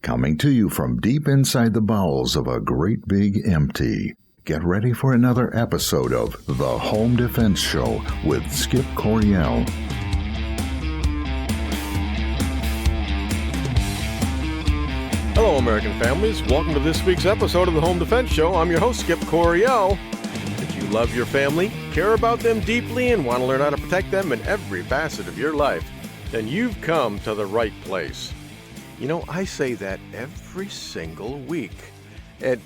coming to you from deep inside the bowels of a great big empty. Get ready for another episode of The Home Defense Show with Skip Coryell. Hello, American families. Welcome to this week's episode of The Home Defense Show. I'm your host, Skip Coryell. If you love your family, care about them deeply, and want to learn how to protect them in every facet of your life, then you've come to the right place. You know, I say that every single week. And,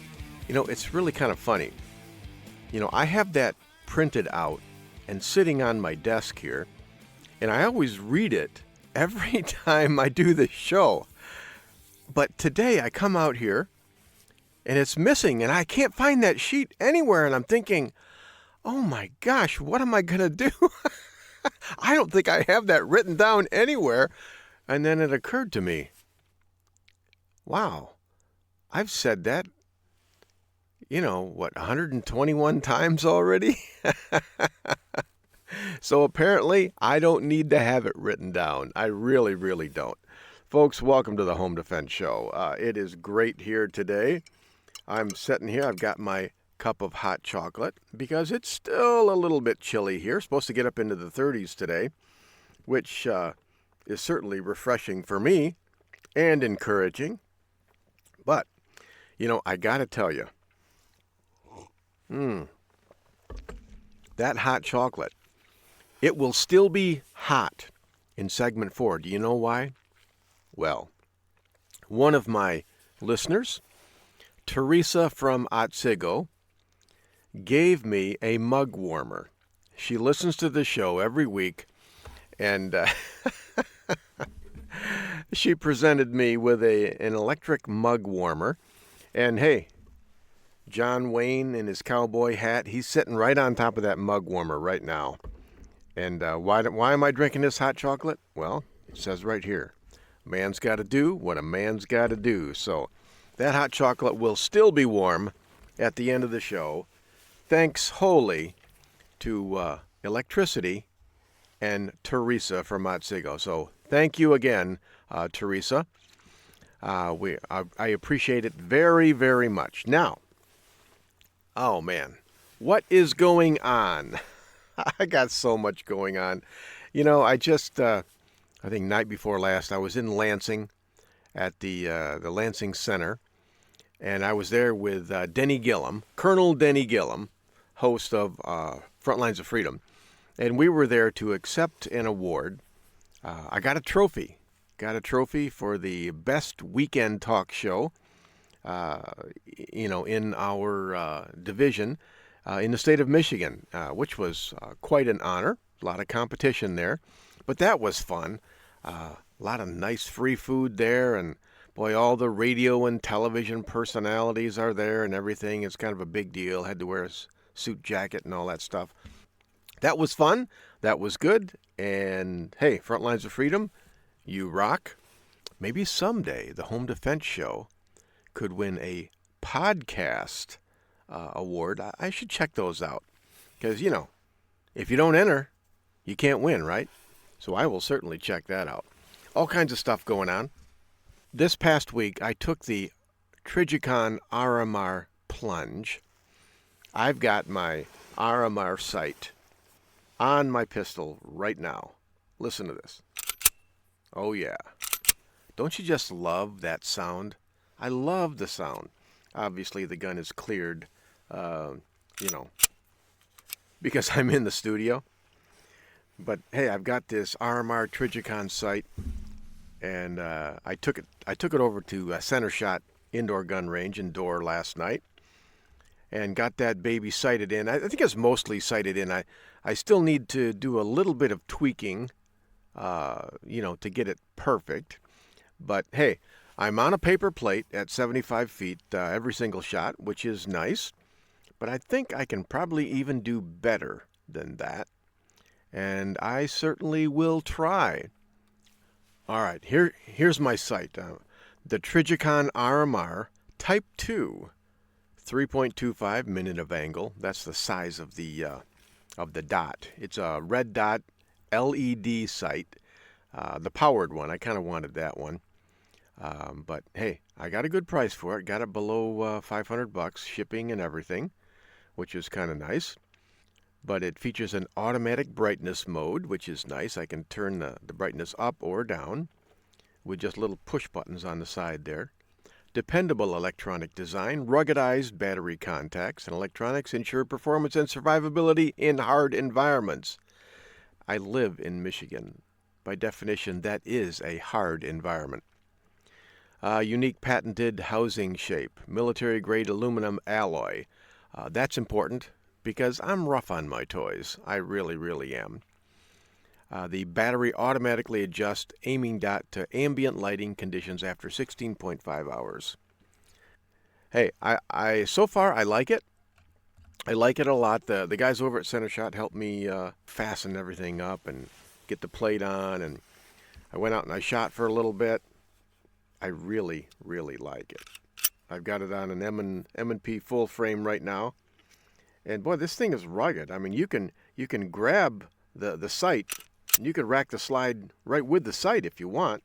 you know, it's really kind of funny. You know, I have that printed out and sitting on my desk here, and I always read it every time I do the show. But today I come out here, and it's missing, and I can't find that sheet anywhere, and I'm thinking, oh my gosh, what am I going to do? I don't think I have that written down anywhere. And then it occurred to me, wow, I've said that, 121 times already? So apparently I don't need to have it written down. I really, really don't. Folks, welcome to the Home Defense Show. It is great here today. I'm sitting here. I've got my cup of hot chocolate because it's still a little bit chilly here. Supposed to get up into the 30s today, which is certainly refreshing for me and encouraging. But, I got to tell you, that hot chocolate, it will still be hot in segment 4. Do you know why? Well, one of my listeners, Teresa from Otsego, gave me a mug warmer. She listens to the show every week, and she presented me with an electric mug warmer. And hey, John Wayne in his cowboy hat, he's sitting right on top of that mug warmer right now. And why am I drinking this hot chocolate? Well, it says right here, man's got to do what a man's got to do. So that hot chocolate will still be warm at the end of the show, thanks wholly to electricity and Teresa from Otsego. So thank you again, Teresa. I appreciate it very, very much. Now, oh man, what is going on? I got so much going on. I just, I think night before last, I was in Lansing at the Lansing Center, and I was there with Denny Gillum, Colonel Denny Gillum, host of Front Lines of Freedom, and we were there to accept an award. I got a trophy for the best weekend talk show, in our division in the state of Michigan, which was quite an honor. A lot of competition there, but that was fun. A lot of nice free food there, and boy, all the radio and television personalities are there and everything. It's kind of a big deal. Had to wear a suit jacket and all that stuff. That was fun. That was good. And hey, Front Lines of Freedom, you rock. Maybe someday the Home Defense Show could win a podcast award. I should check those out because, if you don't enter, you can't win, right? So I will certainly check that out. All kinds of stuff going on. This past week, I took the Trijicon RMR plunge. I've got my RMR sight on my pistol right now. Listen to this. Oh, yeah. Don't you just love that sound? I love the sound. Obviously, the gun is cleared, because I'm in the studio. But hey, I've got this RMR Trijicon sight, and I took it over to Center Shot Indoor Gun Range in Door last night, and got that baby sighted in. I think it's mostly sighted in. I still need to do a little bit of tweaking, to get it perfect. But hey, I'm on a paper plate at 75 feet every single shot, which is nice. But I think I can probably even do better than that. And I certainly will try. All right, here's my sight. The Trijicon RMR Type 2, 3.25 minute of angle. That's the size of the dot. It's a red dot LED sight, the powered one. I kind of wanted that one. But hey, I got a good price for it. Got it below $500, shipping and everything, which is kind of nice. But it features an automatic brightness mode, which is nice. I can turn the brightness up or down with just little push buttons on the side there. Dependable electronic design, ruggedized battery contacts, and electronics ensure performance and survivability in hard environments. I live in Michigan. By definition, that is a hard environment. Unique patented housing shape, military-grade aluminum alloy. That's important because I'm rough on my toys. I really, really am. The battery automatically adjusts aiming dot to ambient lighting conditions after 16.5 hours. Hey, I so far I like it. I like it a lot. The guys over at Center Shot helped me fasten everything up and get the plate on, and I went out and I shot for a little bit. I really, really like it. I've got it on an M&P full frame right now, and boy, this thing is rugged. I mean, you can grab the sight. You could rack the slide right with the sight if you want.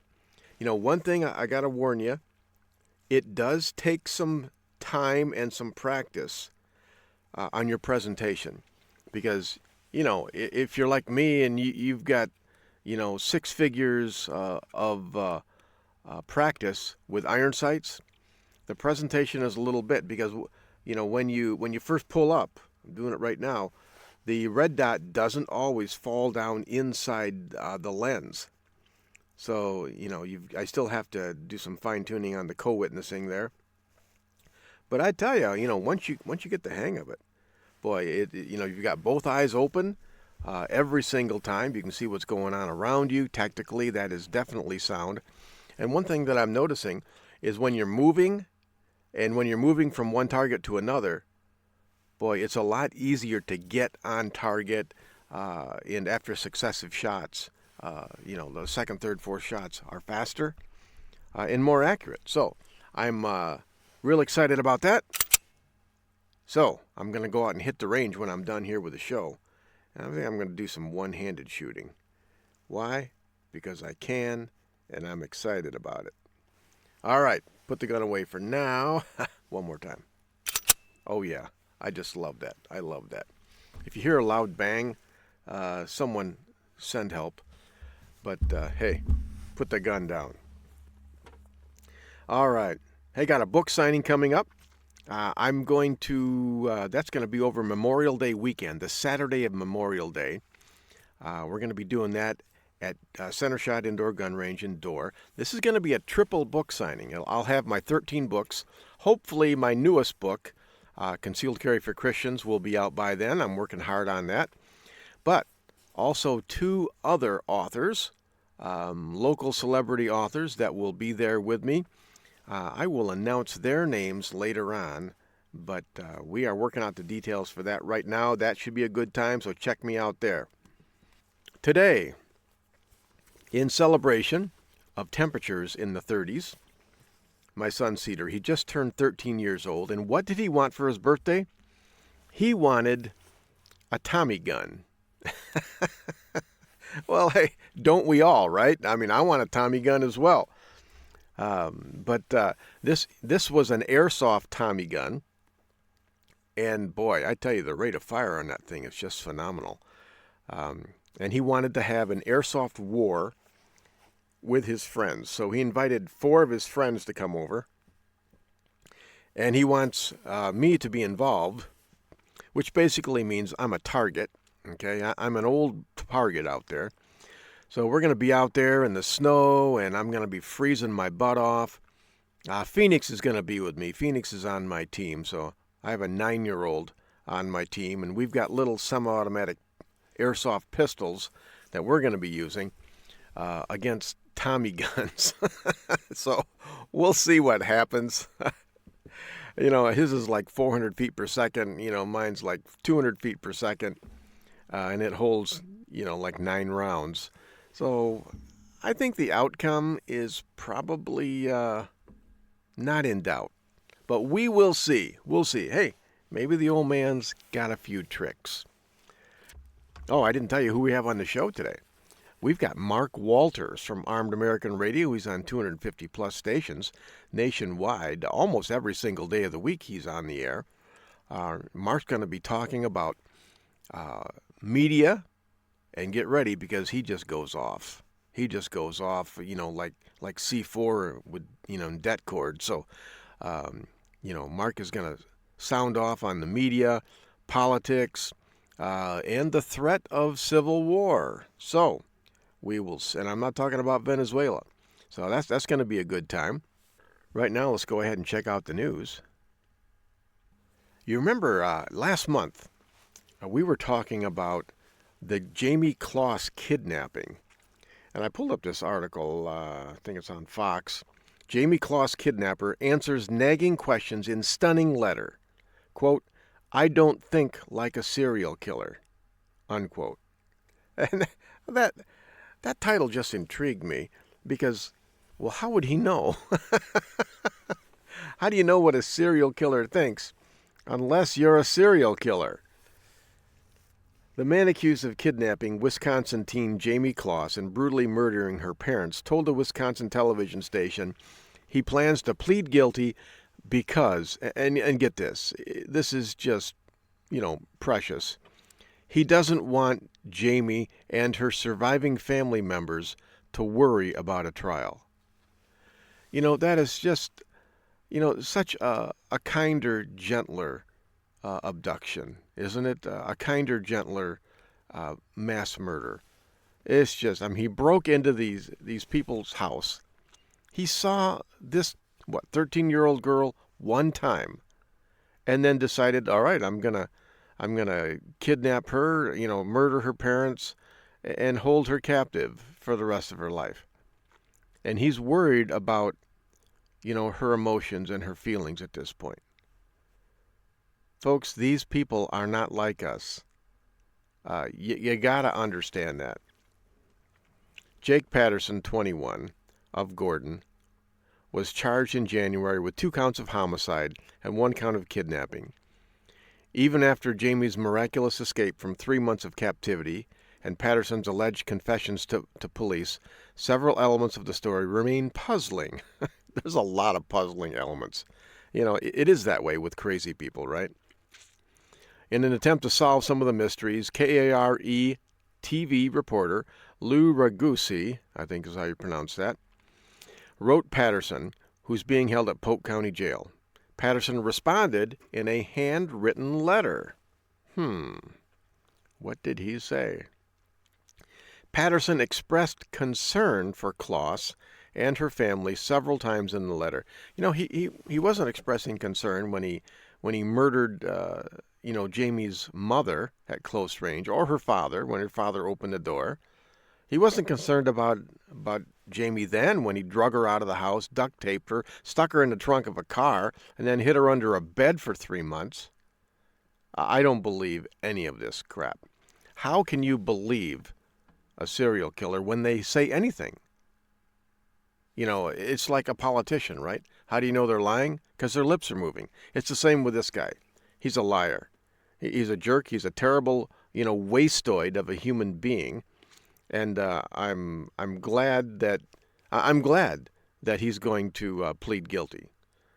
You know, one thing I got to warn you, it does take some time and some practice on your presentation. Because, you know, if you're like me and you've got, you know, 6 figures of practice with iron sights, the presentation is a little bit because, you know, when you first pull up, I'm doing it right now, the red dot doesn't always fall down inside the lens. So, you know, I still have to do some fine-tuning on the co-witnessing there. But I tell you, you know, once you get the hang of it, boy, you know, you've got both eyes open every single time. You can see what's going on around you. Tactically, that is definitely sound. And one thing that I'm noticing is when you're moving, and when you're moving from one target to another, boy, it's a lot easier to get on target and after successive shots. You know, the second, third, fourth shots are faster and more accurate. So I'm real excited about that. So I'm going to go out and hit the range when I'm done here with the show. And I think I'm going to do some one-handed shooting. Why? Because I can, and I'm excited about it. All right, put the gun away for now. One more time. Oh, yeah. I just love that. I love that. If you hear a loud bang, someone send help. But, hey, put the gun down. All right. Hey, got a book signing coming up. I'm going to, that's going to be over Memorial Day weekend, the Saturday of Memorial Day. We're going to be doing that at Center Shot Indoor Gun Range in Door. This is going to be a triple book signing. I'll have my 13 books. Hopefully my newest book, Concealed Carry for Christians, will be out by then. I'm working hard on that. But also 2 other authors, local celebrity authors that will be there with me. I will announce their names later on, but we are working out the details for that right now. That should be a good time, so check me out there. Today, in celebration of temperatures in the 30s, my son Cedar, he just turned 13 years old, and what did he want for his birthday? He wanted a Tommy gun. Well, hey, don't we all, right? I mean, I want a Tommy gun as well. But this was an airsoft Tommy gun, and boy, I tell you, the rate of fire on that thing is just phenomenal. And he wanted to have an airsoft war with his friends, so he invited 4 of his friends to come over, and he wants me to be involved, which basically means I'm a target. Okay, I'm an old target out there. So we're going to be out there in the snow, and I'm going to be freezing my butt off. Phoenix is going to be with me. Phoenix is on my team, so I have a 9-year-old on my team, and we've got little semi-automatic airsoft pistols that we're going to be using against Tommy guns. So we'll see what happens. You know, his is like 400 feet per second. You know, mine's like 200 feet per second. And it holds, you know, like 9 rounds. So I think the outcome is probably not in doubt. But we will see. We'll see. Hey, maybe the old man's got a few tricks. Oh, I didn't tell you who we have on the show today. We've got Mark Walters from Armed American Radio. He's on 250 plus stations nationwide. Almost every single day of the week he's on the air. Mark's going to be talking about media, and get ready because he just goes off. He just goes off, like C4 with, det cord. So, Mark is going to sound off on the media, politics, and the threat of civil war. So, we will, and I'm not talking about Venezuela. So that's going to be a good time. Right now, let's go ahead and check out the news. You remember last month, we were talking about the Jamie Kloss kidnapping. And I pulled up this article, I think it's on Fox. Jamie Kloss kidnapper answers nagging questions in stunning letter. Quote, "I don't think like a serial killer." Unquote. And that title just intrigued me because, well, how would he know? How do you know what a serial killer thinks unless you're a serial killer? The man accused of kidnapping Wisconsin teen Jamie Kloss and brutally murdering her parents told a Wisconsin television station he plans to plead guilty because, and get this is just, precious. He doesn't want Jamie and her surviving family members to worry about a trial. That is just, such a kinder, gentler abduction, isn't it? A kinder, gentler mass murder. It's just, he broke into these people's house. He saw this, 13-year-old girl one time, and then decided, all right, I'm gonna kidnap her, murder her parents, and hold her captive for the rest of her life. And he's worried about, her emotions and her feelings at this point. Folks, these people are not like us. You gotta understand that. Jake Patterson, 21, of Gordon, was charged in January with 2 counts of homicide and 1 count of kidnapping. Even after Jamie's miraculous escape from 3 months of captivity and Patterson's alleged confessions to police, several elements of the story remain puzzling. There's a lot of puzzling elements. It is that way with crazy people, right? In an attempt to solve some of the mysteries, KARE TV reporter Lou Ragusi, I think is how you pronounce that, wrote Patterson, who's being held at Polk County Jail. Patterson responded in a handwritten letter. What did he say? Patterson expressed concern for Kloss and her family several times in the letter. He wasn't expressing concern when he murdered Jamie's mother at close range, or her father when her father opened the door. He wasn't concerned about Jamie then when he drug her out of the house, duct taped her, stuck her in the trunk of a car, and then hid her under a bed for 3 months. I don't believe any of this crap. How can you believe a serial killer when they say anything? It's like a politician, right? How do you know they're lying? Because their lips are moving. It's the same with this guy. He's a liar. He's a jerk. He's a terrible, wastoid of a human being. And I'm glad that he's going to plead guilty.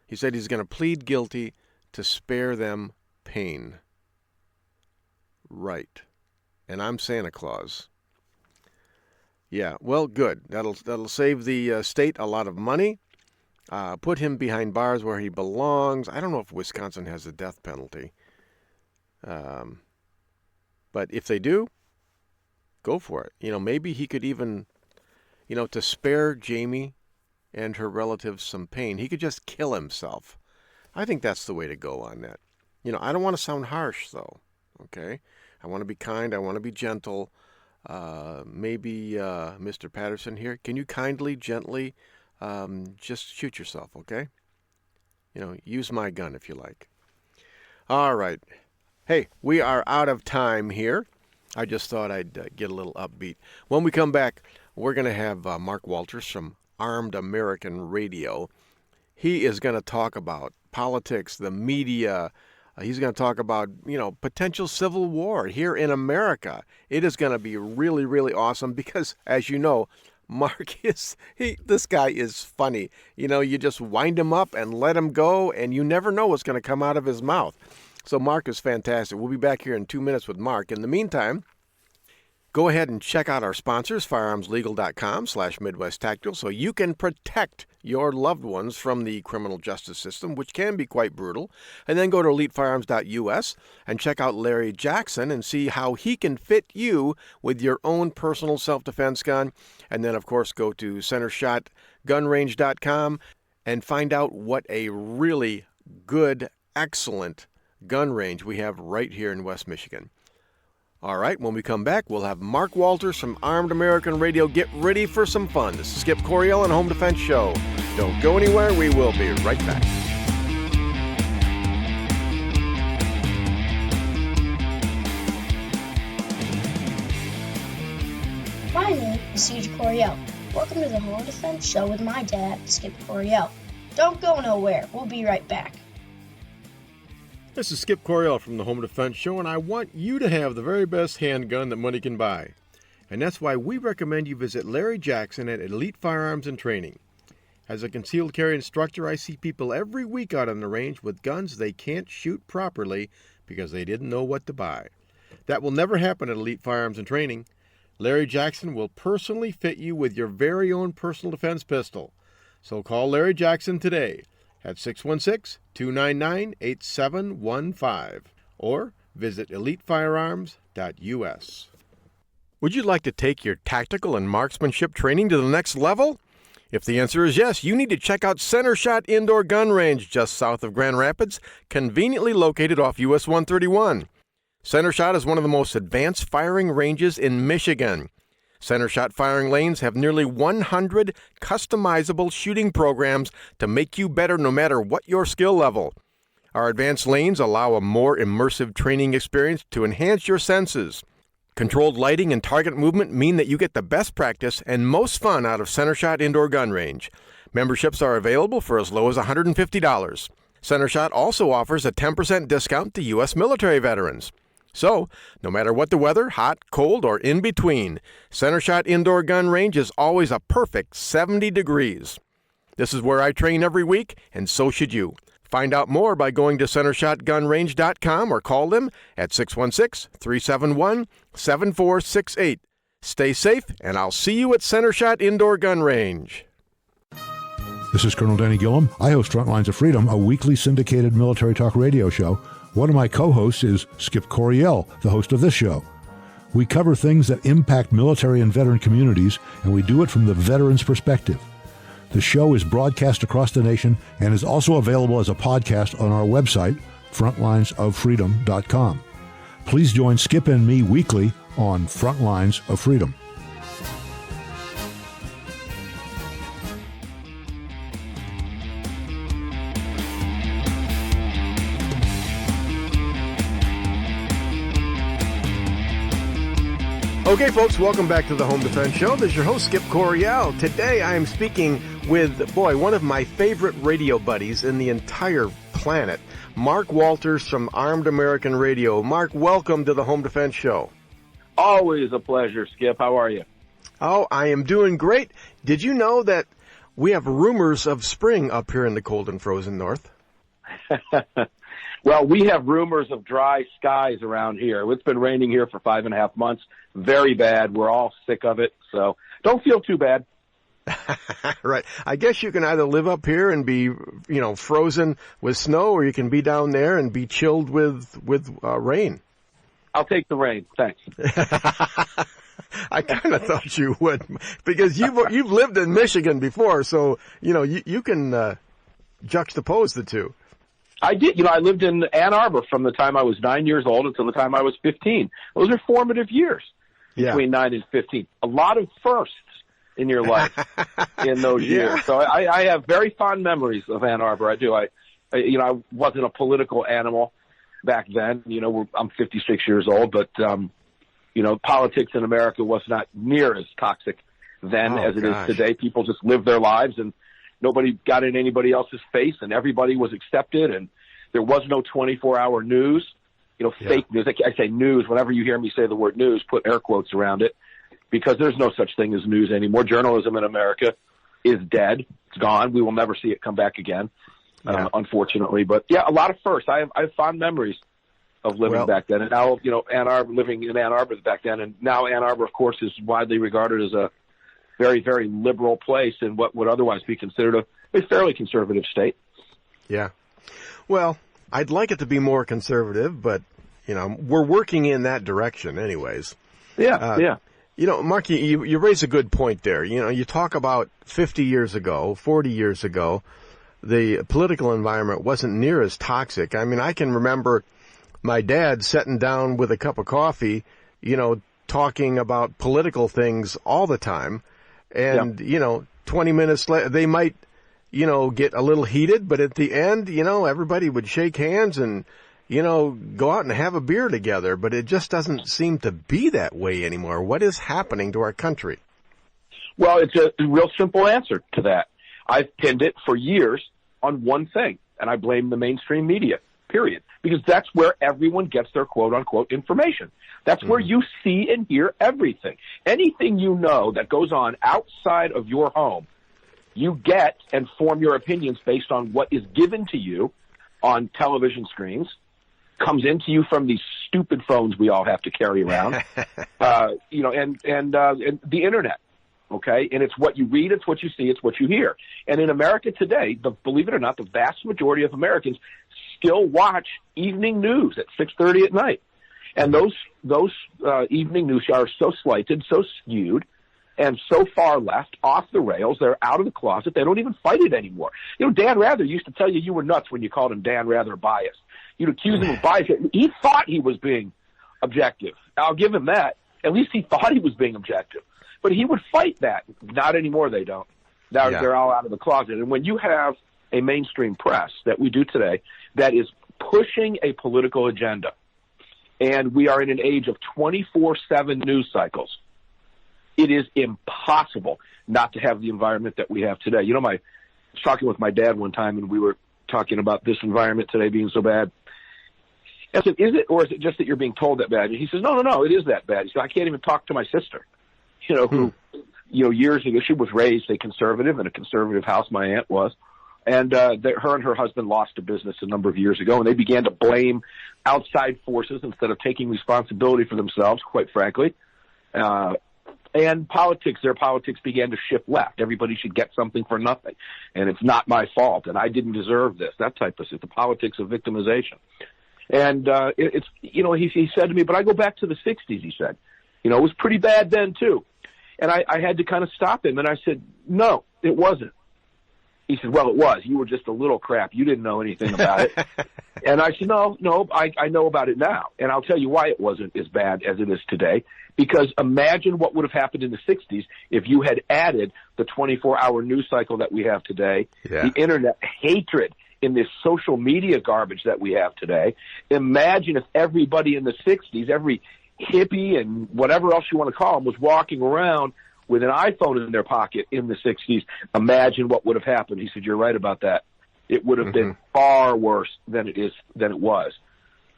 He said he's going to plead guilty to spare them pain. Right. And I'm Santa Claus. Yeah, well, good. That'll save the state a lot of money. Put him behind bars where he belongs. I don't know if Wisconsin has the death penalty. But if they do, go for it. Maybe he could even, to spare Jamie and her relatives some pain, he could just kill himself. I think that's the way to go on that. I don't want to sound harsh, though, okay? I want to be kind. I want to be gentle. Maybe Mr. Patterson here, can you kindly, gently just shoot yourself, okay? Use my gun if you like. All right. Hey, we are out of time here. I just thought I'd get a little upbeat. When we come back, we're going to have Mark Walters from Armed American Radio. He is going to talk about politics, the media, He's going to talk about, potential civil war here in America. It is going to be really, really awesome because, as you know, Mark this guy is funny. You just wind him up and let him go, and you never know what's going to come out of his mouth. So Mark is fantastic. We'll be back here in 2 minutes with Mark. In the meantime, go ahead and check out our sponsors, firearmslegal.com/Midwest Tactical, so you can protect your loved ones from the criminal justice system, which can be quite brutal. And then go to elitefirearms.us and check out Larry Jackson and see how he can fit you with your own personal self-defense gun. And then, of course, go to centershotgunrange.com and find out what a really good, excellent gun range we have right here in West Michigan. All right, when we come back, we'll have Mark Walters from Armed American Radio. Get ready for some fun. This is Skip Coryell on Home Defense Show. Don't go anywhere. We will be right back. My name is C.J. Coryell. Welcome to the Home Defense Show with my dad, Skip Coryell. Don't go nowhere. We'll be right back. This is Skip Coryell from the Home Defense Show, and I want you to have the very best handgun that money can buy. And that's why we recommend you visit Larry Jackson at Elite Firearms and Training. As a concealed carry instructor, I see people every week out on the range with guns they can't shoot properly because they didn't know what to buy. That will never happen at Elite Firearms and Training. Larry Jackson will personally fit you with your very own personal defense pistol. So call Larry Jackson today at 616-299-8715 or visit elitefirearms.us. Would you like to take your tactical and marksmanship training to the next level? If the answer is yes, you need to check out Center Shot Indoor Gun Range just south of Grand Rapids, conveniently located off US 131. Center Shot is one of the most advanced firing ranges in Michigan. Center Shot firing lanes have nearly 100 customizable shooting programs to make you better no matter what your skill level. Our advanced lanes allow a more immersive training experience to enhance your senses. Controlled lighting and target movement mean that you get the best practice and most fun out of Center Shot Indoor Gun Range. Memberships are available for as low as $150. Center Shot also offers a 10% discount to U.S. military veterans. So, no matter what the weather, hot, cold, or in between, Center Shot Indoor Gun Range is always a perfect 70 degrees. This is where I train every week, and so should you. Find out more by going to centershotgunrange.com or call them at 616-371-7468. Stay safe, and I'll see you at Center Shot Indoor Gun Range. This is Colonel Denny Gillum. I host Frontlines of Freedom, a weekly syndicated military talk radio show. One of my co-hosts is Skip Coryell, the host of this show. We cover things that impact military and veteran communities, and we do it from the veteran's perspective. The show is broadcast across the nation and is also available as a podcast on our website, frontlinesoffreedom.com. Please join Skip and me weekly on Frontlines of Freedom. Okay, folks, welcome back to the Home Defense Show. This is your host, Skip Coryell. Today I am speaking with, one of my favorite radio buddies in the entire planet, Mark Walters from Armed American Radio. Mark, welcome to the Home Defense Show. Always a pleasure, Skip. How are you? Oh, I am doing great. Did you know that we have rumors of spring up here in the cold and frozen north? Well, we have rumors of dry skies around here. It's been raining here for 5.5 months. Very bad. We're all sick of it, so don't feel too bad. Right. I guess you can either live up here and be, frozen with snow, or you can be down there and be chilled with rain. I'll take the rain. Thanks. I kind of thought you would, because you've lived in Michigan before, so you can juxtapose the two. I did. I lived in Ann Arbor from the time I was 9 years old until the time I was 15. Those are formative years between 9 and 15. A lot of firsts in your life in those years. So I have very fond memories of Ann Arbor. I do. I wasn't a political animal back then. I'm 56 years old, but politics in America was not near as toxic then as it is today. People just lived their lives, and nobody got in anybody else's face, and everybody was accepted, and There was no 24-hour news, fake news. I say news. Whenever you hear me say the word news, put air quotes around it, because there's no such thing as news anymore. Journalism in America is dead. It's gone. We will never see it come back again, unfortunately. But, a lot of firsts. I have fond memories of living back then. And now, Ann Arbor, living in Ann Arbor back then. And now Ann Arbor, of course, is widely regarded as a very, very liberal place in what would otherwise be considered a fairly conservative state. Yeah. Well, I'd like it to be more conservative, but, we're working in that direction anyways. Yeah. Mark, you raise a good point there. You talk about 50 years ago, 40 years ago, the political environment wasn't near as toxic. I mean, I can remember my dad sitting down with a cup of coffee, talking about political things all the time. And, 20 minutes later, they might, get a little heated, but at the end, everybody would shake hands and, go out and have a beer together. But it just doesn't seem to be that way anymore. What is happening to our country? Well, it's a real simple answer to that. I've pinned it for years on one thing, and I blame the mainstream media, period. Because that's where everyone gets their quote-unquote information. That's where you see and hear everything. Anything that goes on outside of your home, you get and form your opinions based on what is given to you on television screens, comes into you from these stupid phones we all have to carry around, and the internet. Okay, and it's what you read, it's what you see, it's what you hear. And in America today, believe it or not, the vast majority of Americans still watch evening news at 6:30 at night. And those evening news are so slighted, so skewed, and so far left, off the rails. They're out of the closet. They don't even fight it anymore. Dan Rather used to tell you were nuts when you called him Dan Rather biased. You'd accuse him of bias. He thought he was being objective. I'll give him that. At least he thought he was being objective. But he would fight that. Not anymore, they don't. Now they're all out of the closet. And when you have a mainstream press that we do today that is pushing a political agenda, and we are in an age of 24/7 news cycles, it is impossible not to have the environment that we have today. I was talking with my dad one time, and we were talking about this environment today being so bad. I said, is it, or is it just that you're being told that bad? And he says, no, it is that bad. He said, I can't even talk to my sister, who, years ago, she was raised a conservative in a conservative house, my aunt was. And her and her husband lost a business a number of years ago, and they began to blame outside forces instead of taking responsibility for themselves, quite frankly. And their politics began to shift left. Everybody should get something for nothing, and it's not my fault, and I didn't deserve this, that type of stuff, the politics of victimization. And he said to me, but I go back to the 60s, he said. It was pretty bad then, too. And I had to kind of stop him, and I said, no, it wasn't. He said, well, it was. You were just a little crap. You didn't know anything about it. And I said, no, I know about it now. And I'll tell you why it wasn't as bad as it is today. Because imagine what would have happened in the 60s if you had added the 24-hour news cycle that we have today, the internet hatred in this social media garbage that we have today. Imagine if everybody in the 60s, every hippie and whatever else you want to call them, was walking around with an iPhone in their pocket in the 60s. Imagine what would have happened. He said, you're right about that. It would have been far worse than it was.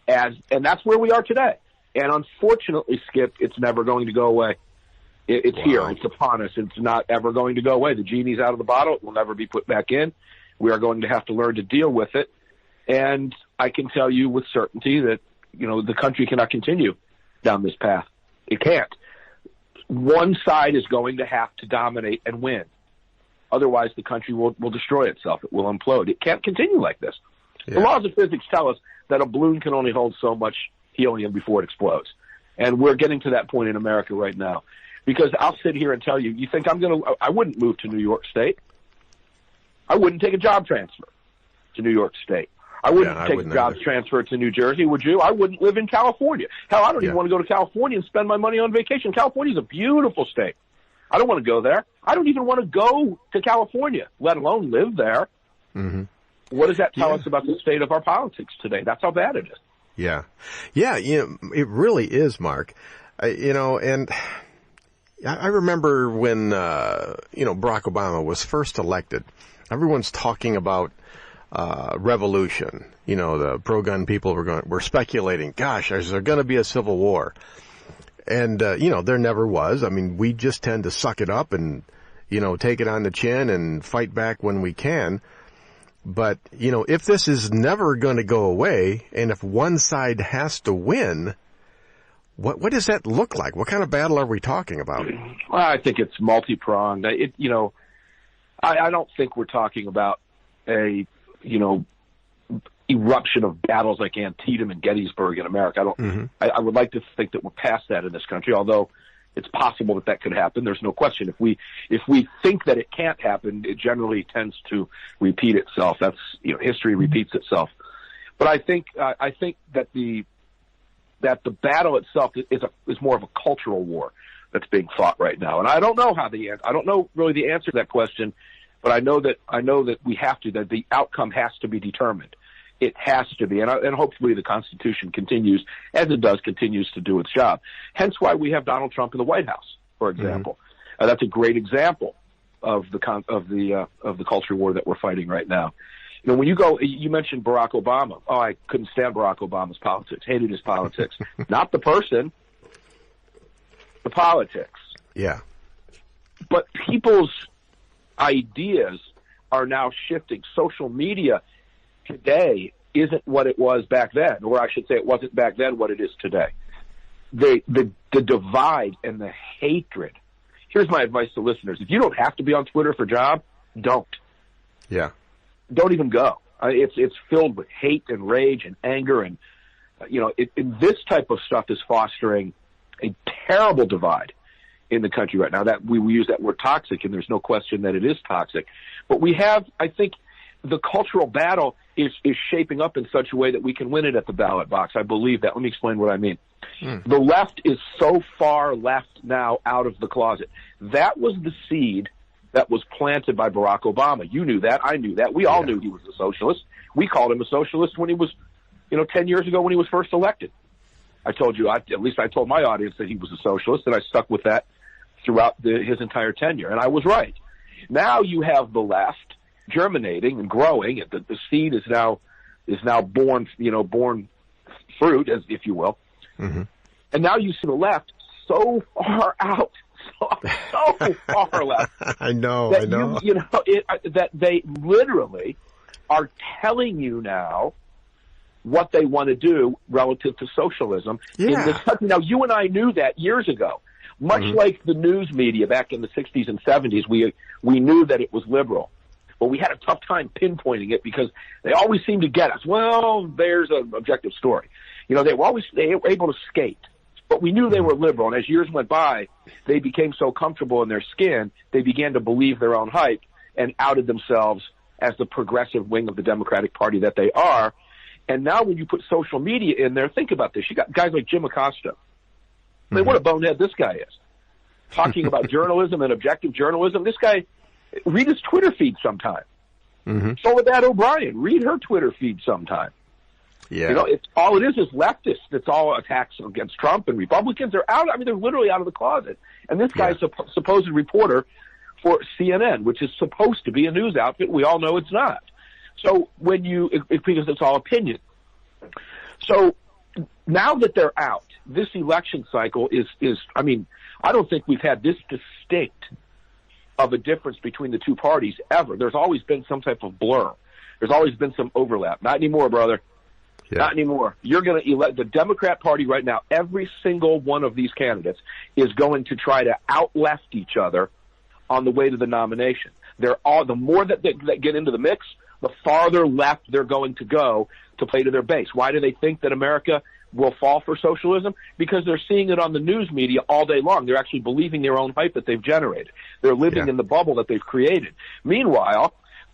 And that's where we are today. And unfortunately, Skip, it's never going to go away. It's here. It's upon us. It's not ever going to go away. The genie's out of the bottle. It will never be put back in. We are going to have to learn to deal with it. And I can tell you with certainty that, the country cannot continue down this path. It can't. One side is going to have to dominate and win. Otherwise, the country will destroy itself. It will implode. It can't continue like this. Yeah. The laws of physics tell us that a balloon can only hold so much helium before it explodes. And we're getting to that point in America right now. Because I'll sit here and tell you, you think I wouldn't move to New York State. I wouldn't take a job transfer to New York State. I wouldn't take a job transfer to New Jersey, would you? I wouldn't live in California. Hell, I don't even want to go to California and spend my money on vacation. California's a beautiful state. I don't want to go there. I don't even want to go to California, let alone live there. Mm-hmm. What does that tell us about the state of our politics today? That's how bad it is. Yeah. Yeah, it really is, Mark. And I remember when, Barack Obama was first elected, everyone's talking about revolution. You know, the pro-gun people were speculating, gosh, is there going to be a civil war? And, you know, there never was. I mean, we just tend to suck it up and, you know, take it on the chin and fight back when we can. But, you know, if this is never going to go away, and if one side has to win, what does that look like? What kind of battle are we talking about? Well, I think it's multi-pronged. You know, I don't think we're talking about a, you know, eruption of battles like Antietam and Gettysburg in America. I would like to think that we're past that in this country, although it's possible that could happen. There's no question. If we think that it can't happen, it generally tends to repeat itself. That's, you know, history repeats itself. But I think that the battle itself is more of a cultural war that's being fought right now. And I don't know I don't know really the answer to that question, but I know that we have to, that the outcome has to be determined. It has to be, and hopefully the Constitution continues, as it does, continues to do its job. Hence why we have Donald Trump in the White House, for example. That's a great example of the culture war that we're fighting right now. You know, when you mentioned Barack Obama. Oh, I couldn't stand Barack Obama's politics. Hated his politics. Not the person, the politics. Yeah. But people's ideas are now shifting. Social media today isn't what it was back then, or I should say it wasn't back then what it is today. The divide and the hatred. Here's my advice to listeners. If you don't have to be on Twitter for a job, don't. Yeah. Don't even go. It's filled with hate and rage and anger, and you know, this type of stuff is fostering a terrible divide in the country right now. That we use that word toxic, and there's no question that it is toxic. But we have, I think, the cultural battle is shaping up in such a way that we can win it at the ballot box. I believe that. Let me explain what I mean. The left is so far left now out of the closet. That was the seed that was planted by Barack Obama. You knew that. I knew that. We all knew he was a socialist. We called him a socialist when he was, 10 years ago when he was first elected. I told you, at least I told my audience that he was a socialist, and I stuck with that throughout his entire tenure, and I was right. Now you have the left germinating and growing. The seed is now born fruit, as if you will. Mm-hmm. And now you see the left so far out, so far left. I know. That they literally are telling you now what they want to do relative to socialism in this country. Now, you and I knew that years ago. Much like the news media back in the 60s and 70s, we knew that it was liberal. But we had a tough time pinpointing it because they always seemed to get us. Well, there's an objective story. They were able to skate. But we knew they were liberal, and as years went by, they became so comfortable in their skin, they began to believe their own hype and outed themselves as the progressive wing of the Democratic Party that they are. And now when you put social media in there, think about this. You got guys like Jim Acosta. I mean, what a bonehead this guy is. Talking about journalism and objective journalism. This guy, read his Twitter feed sometime. So with that O'Brien, read her Twitter feed sometime. Yeah. It's all it is leftists. It's all attacks against Trump, and Republicans are out. I mean, they're literally out of the closet. And this guy's a supposed reporter for CNN, which is supposed to be a news outfit. We all know it's not. So because it's all opinion. So now that they're out, this election cycle is, I mean, I don't think we've had this distinct of a difference between the two parties ever. There's always been some type of blur. There's always been some overlap. Not anymore, brother. Yeah. Not anymore. You're going to elect the Democrat Party right now. Every single one of these candidates is going to try to out-left each other on the way to the nomination. The more that they get into the mix, the farther left they're going to go to play to their base. Why do they think that America will fall for socialism? Because they're seeing it on the news media all day long. They're actually believing their own hype that they've generated. They're living in the bubble that they've created. Meanwhile,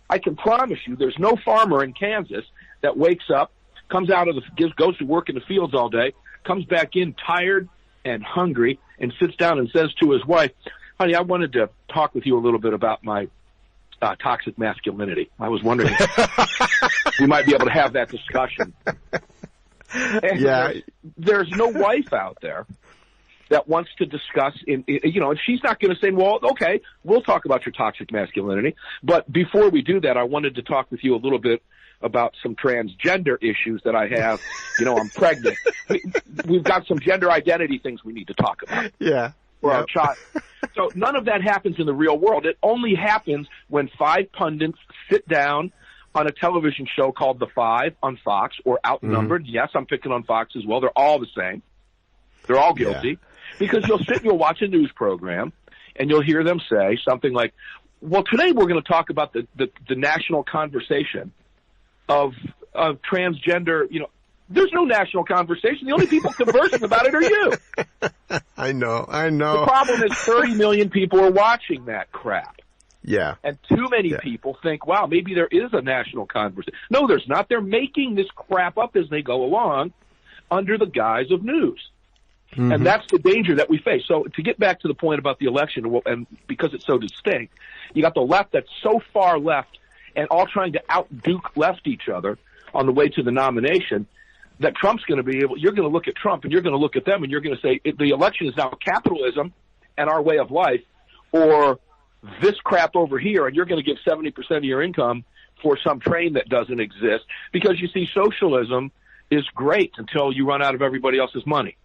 I can promise you there's no farmer in Kansas that wakes up, goes to work in the fields all day, comes back in tired and hungry, and sits down and says to his wife, honey, I wanted to talk with you a little bit about my toxic masculinity. I was wondering if we might be able to have that discussion. And there's no wife out there that wants to discuss, and she's not going to say, well, okay, we'll talk about your toxic masculinity. But before we do that, I wanted to talk with you a little bit about some transgender issues that I have. I'm pregnant. We've got some gender identity things we need to talk about. Yeah. For our child. So none of that happens in the real world. It only happens when 5 pundits sit down on a television show called The Five on Fox, or Outnumbered. Mm-hmm. Yes, I'm picking on Fox as well. They're all the same. They're all guilty. Yeah. Because you'll sit and you'll watch a news program, and you'll hear them say something like, well, today we're going to talk about the national conversation of transgender, There's no national conversation. The only people conversing about it are you. I know. The problem is 30 million people are watching that crap. Yeah. And too many people think, wow, maybe there is a national conversation. No, there's not. They're making this crap up as they go along under the guise of news. Mm-hmm. And that's the danger that we face. So to get back to the point about the election, and because it's so distinct, you got the left that's so far left and all trying to out-duke left each other on the way to the nomination, that Trump's going to be able, you're going to look at Trump and you're going to look at them and you're going to say the election is now capitalism and our way of life, or this crap over here, and you're going to give 70% of your income for some train that doesn't exist, because you see, socialism is great until you run out of everybody else's money.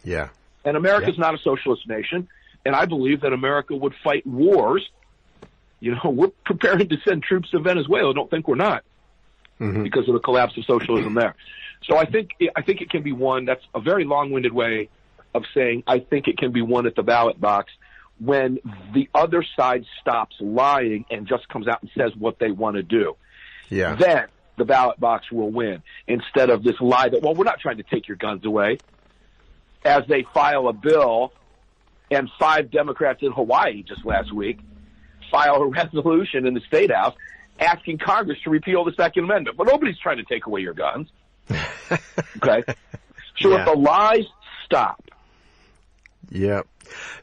Yeah. And America's not a socialist nation, and I believe that America would fight wars. We're preparing to send troops to Venezuela. Don't think we're not, because of the collapse of socialism there. So I think it can be won. That's a very long-winded way of saying I think it can be won at the ballot box when the other side stops lying and just comes out and says what they want to do. Yeah. Then the ballot box will win, instead of this lie that, well, we're not trying to take your guns away, as they file a bill, and 5 Democrats in Hawaii just last week file a resolution in the State House asking Congress to repeal the Second Amendment. But nobody's trying to take away your guns. Okay? So if the lies stop. Yep.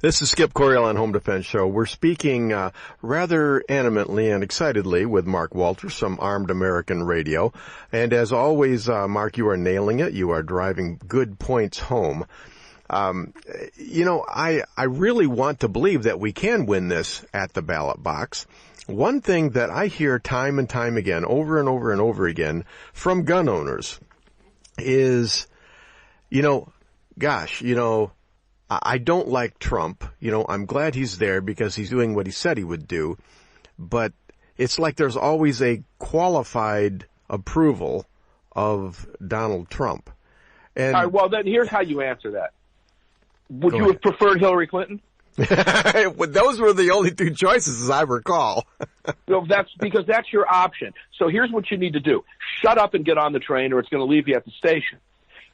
This is Skip Coryell on Home Defense Show. We're speaking rather animately and excitedly with Mark Walters from Armed American Radio. And as always, Mark, you are nailing it. You are driving good points home. I really want to believe that we can win this at the ballot box. One thing that I hear time and time again, over and over and over again, from gun owners is, I don't like Trump. I'm glad he's there because he's doing what he said he would do. But it's like there's always a qualified approval of Donald Trump. And all right, well, then here's how you answer that. Would you have preferred Hillary Clinton? Those were the only 2 choices, as I recall. No, that's because that's your option. So here's what you need to do. Shut up and get on the train, or it's going to leave you at the station.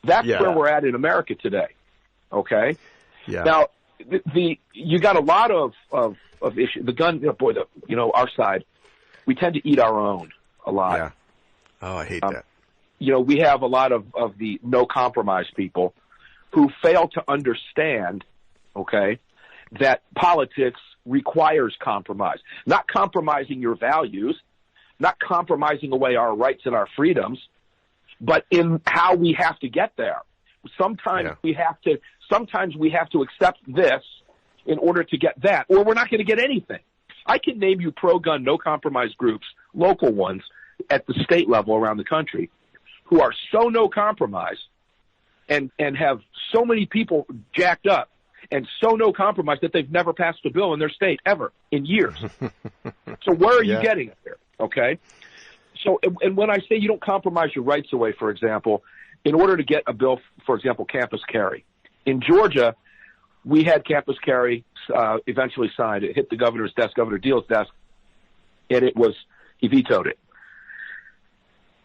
That's where we're at in America today. Okay? Yeah. Now, you got a lot of issues. The gun, our side, we tend to eat our own a lot. Yeah. Oh, I hate that. We have a lot of the no compromise people who fail to understand, that politics requires compromise. Not compromising your values, not compromising away our rights and our freedoms, but in how we have to get there. Sometimes we have to accept this in order to get that, or we're not going to get anything. I can name you pro-gun, no-compromise groups, local ones, at the state level around the country, who are so no compromise and have so many people jacked up and so no compromise that they've never passed a bill in their state ever in years. So where are you getting it there? Okay? So, and when I say you don't compromise your rights away, for example, in order to get a bill, for example, campus carry. In Georgia, we had campus carry eventually signed. It hit the governor's desk, Governor Deal's desk, and he vetoed it.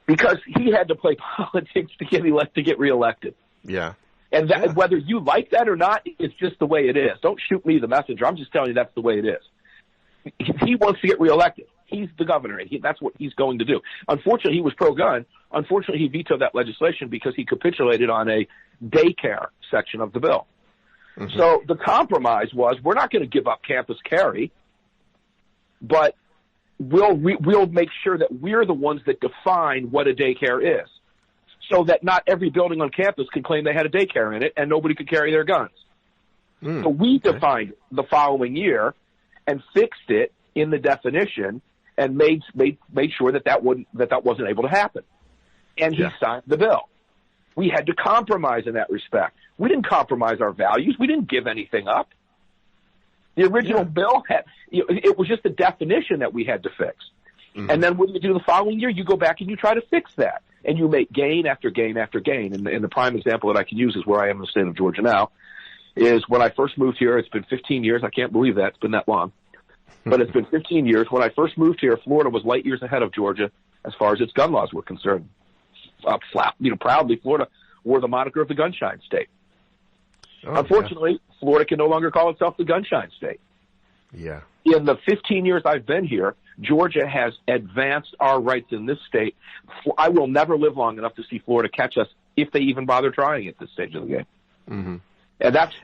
Because he had to play politics to get reelected. Yeah. And whether you like that or not, it's just the way it is. Don't shoot me the messenger. I'm just telling you that's the way it is. He wants to get reelected. He's the governor. That's what he's going to do. Unfortunately, he was pro-gun. Unfortunately, he vetoed that legislation because he capitulated on a daycare section of the bill. Mm-hmm. So the compromise was, we're not going to give up campus carry, but we'll make sure that we're the ones that define what a daycare is, so that not every building on campus can claim they had a daycare in it and nobody could carry their guns. So we defined the following year and fixed it in the definition and made sure that wasn't able to happen. And he signed the bill. We had to compromise in that respect. We didn't compromise our values. We didn't give anything up. The original bill it was just a definition that we had to fix. Mm-hmm. And then what do you do the following year? You go back and you try to fix that. And you make gain after gain after gain. And the prime example that I can use is where I am in the state of Georgia now, is when I first moved here. It's been 15 years. I can't believe that. It's been that long. But it's been 15 years. When I first moved here, Florida was light years ahead of Georgia as far as its gun laws were concerned. Proudly, Florida wore the moniker of the gunshine state. Oh, unfortunately, Florida can no longer call itself the gunshine state. Yeah. In the 15 years I've been here, Georgia has advanced our rights in this state. I will never live long enough to see Florida catch us if they even bother trying at this stage of the game. Mm-hmm. And that's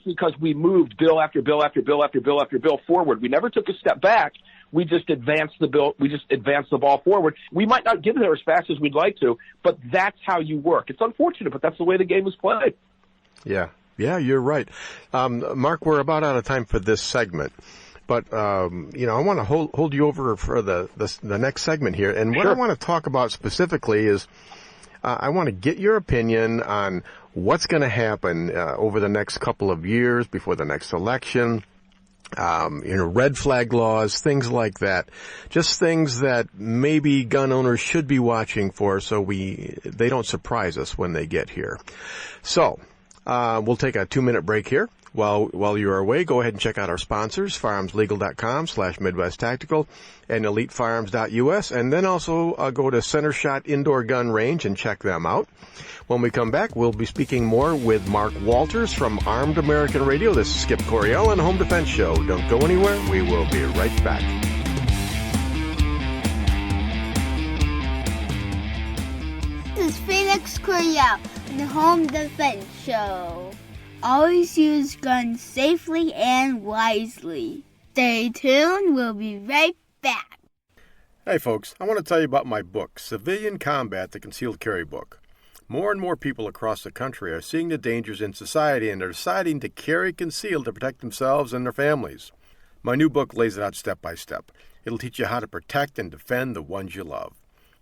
because we moved bill after bill after bill after bill after bill forward. We never took a step back. We just advanced the bill. We just advanced the ball forward. We might not get there as fast as we'd like to, but that's how you work. It's unfortunate, but that's the way the game is played. Yeah. Yeah, you're right. Mark, we're about out of time for this segment. But, I want to hold you over for the next segment here. And what I want to talk about specifically is I want to get your opinion on what's going to happen over the next couple of years before the next election. Red flag laws, things like that. Just things that maybe gun owners should be watching for so they don't surprise us when they get here. So, we'll take a 2-minute break here. While you're away, go ahead and check out our sponsors, firearmslegal.com/Midwest Tactical and elitefirearms.us, and then also go to Center Shot Indoor Gun Range and check them out. When we come back, we'll be speaking more with Mark Walters from Armed American Radio. This is Skip Coryell on Home Defense Show. Don't go anywhere. We will be right back. This is Felix Coryell on the Home Defense Show. Always use guns safely and wisely. Stay tuned. We'll be right back. Hey, folks. I want to tell you about my book, Civilian Combat, the Concealed Carry Book. More and more people across the country are seeing the dangers in society and are deciding to carry concealed to protect themselves and their families. My new book lays it out step by step. It'll teach you how to protect and defend the ones you love.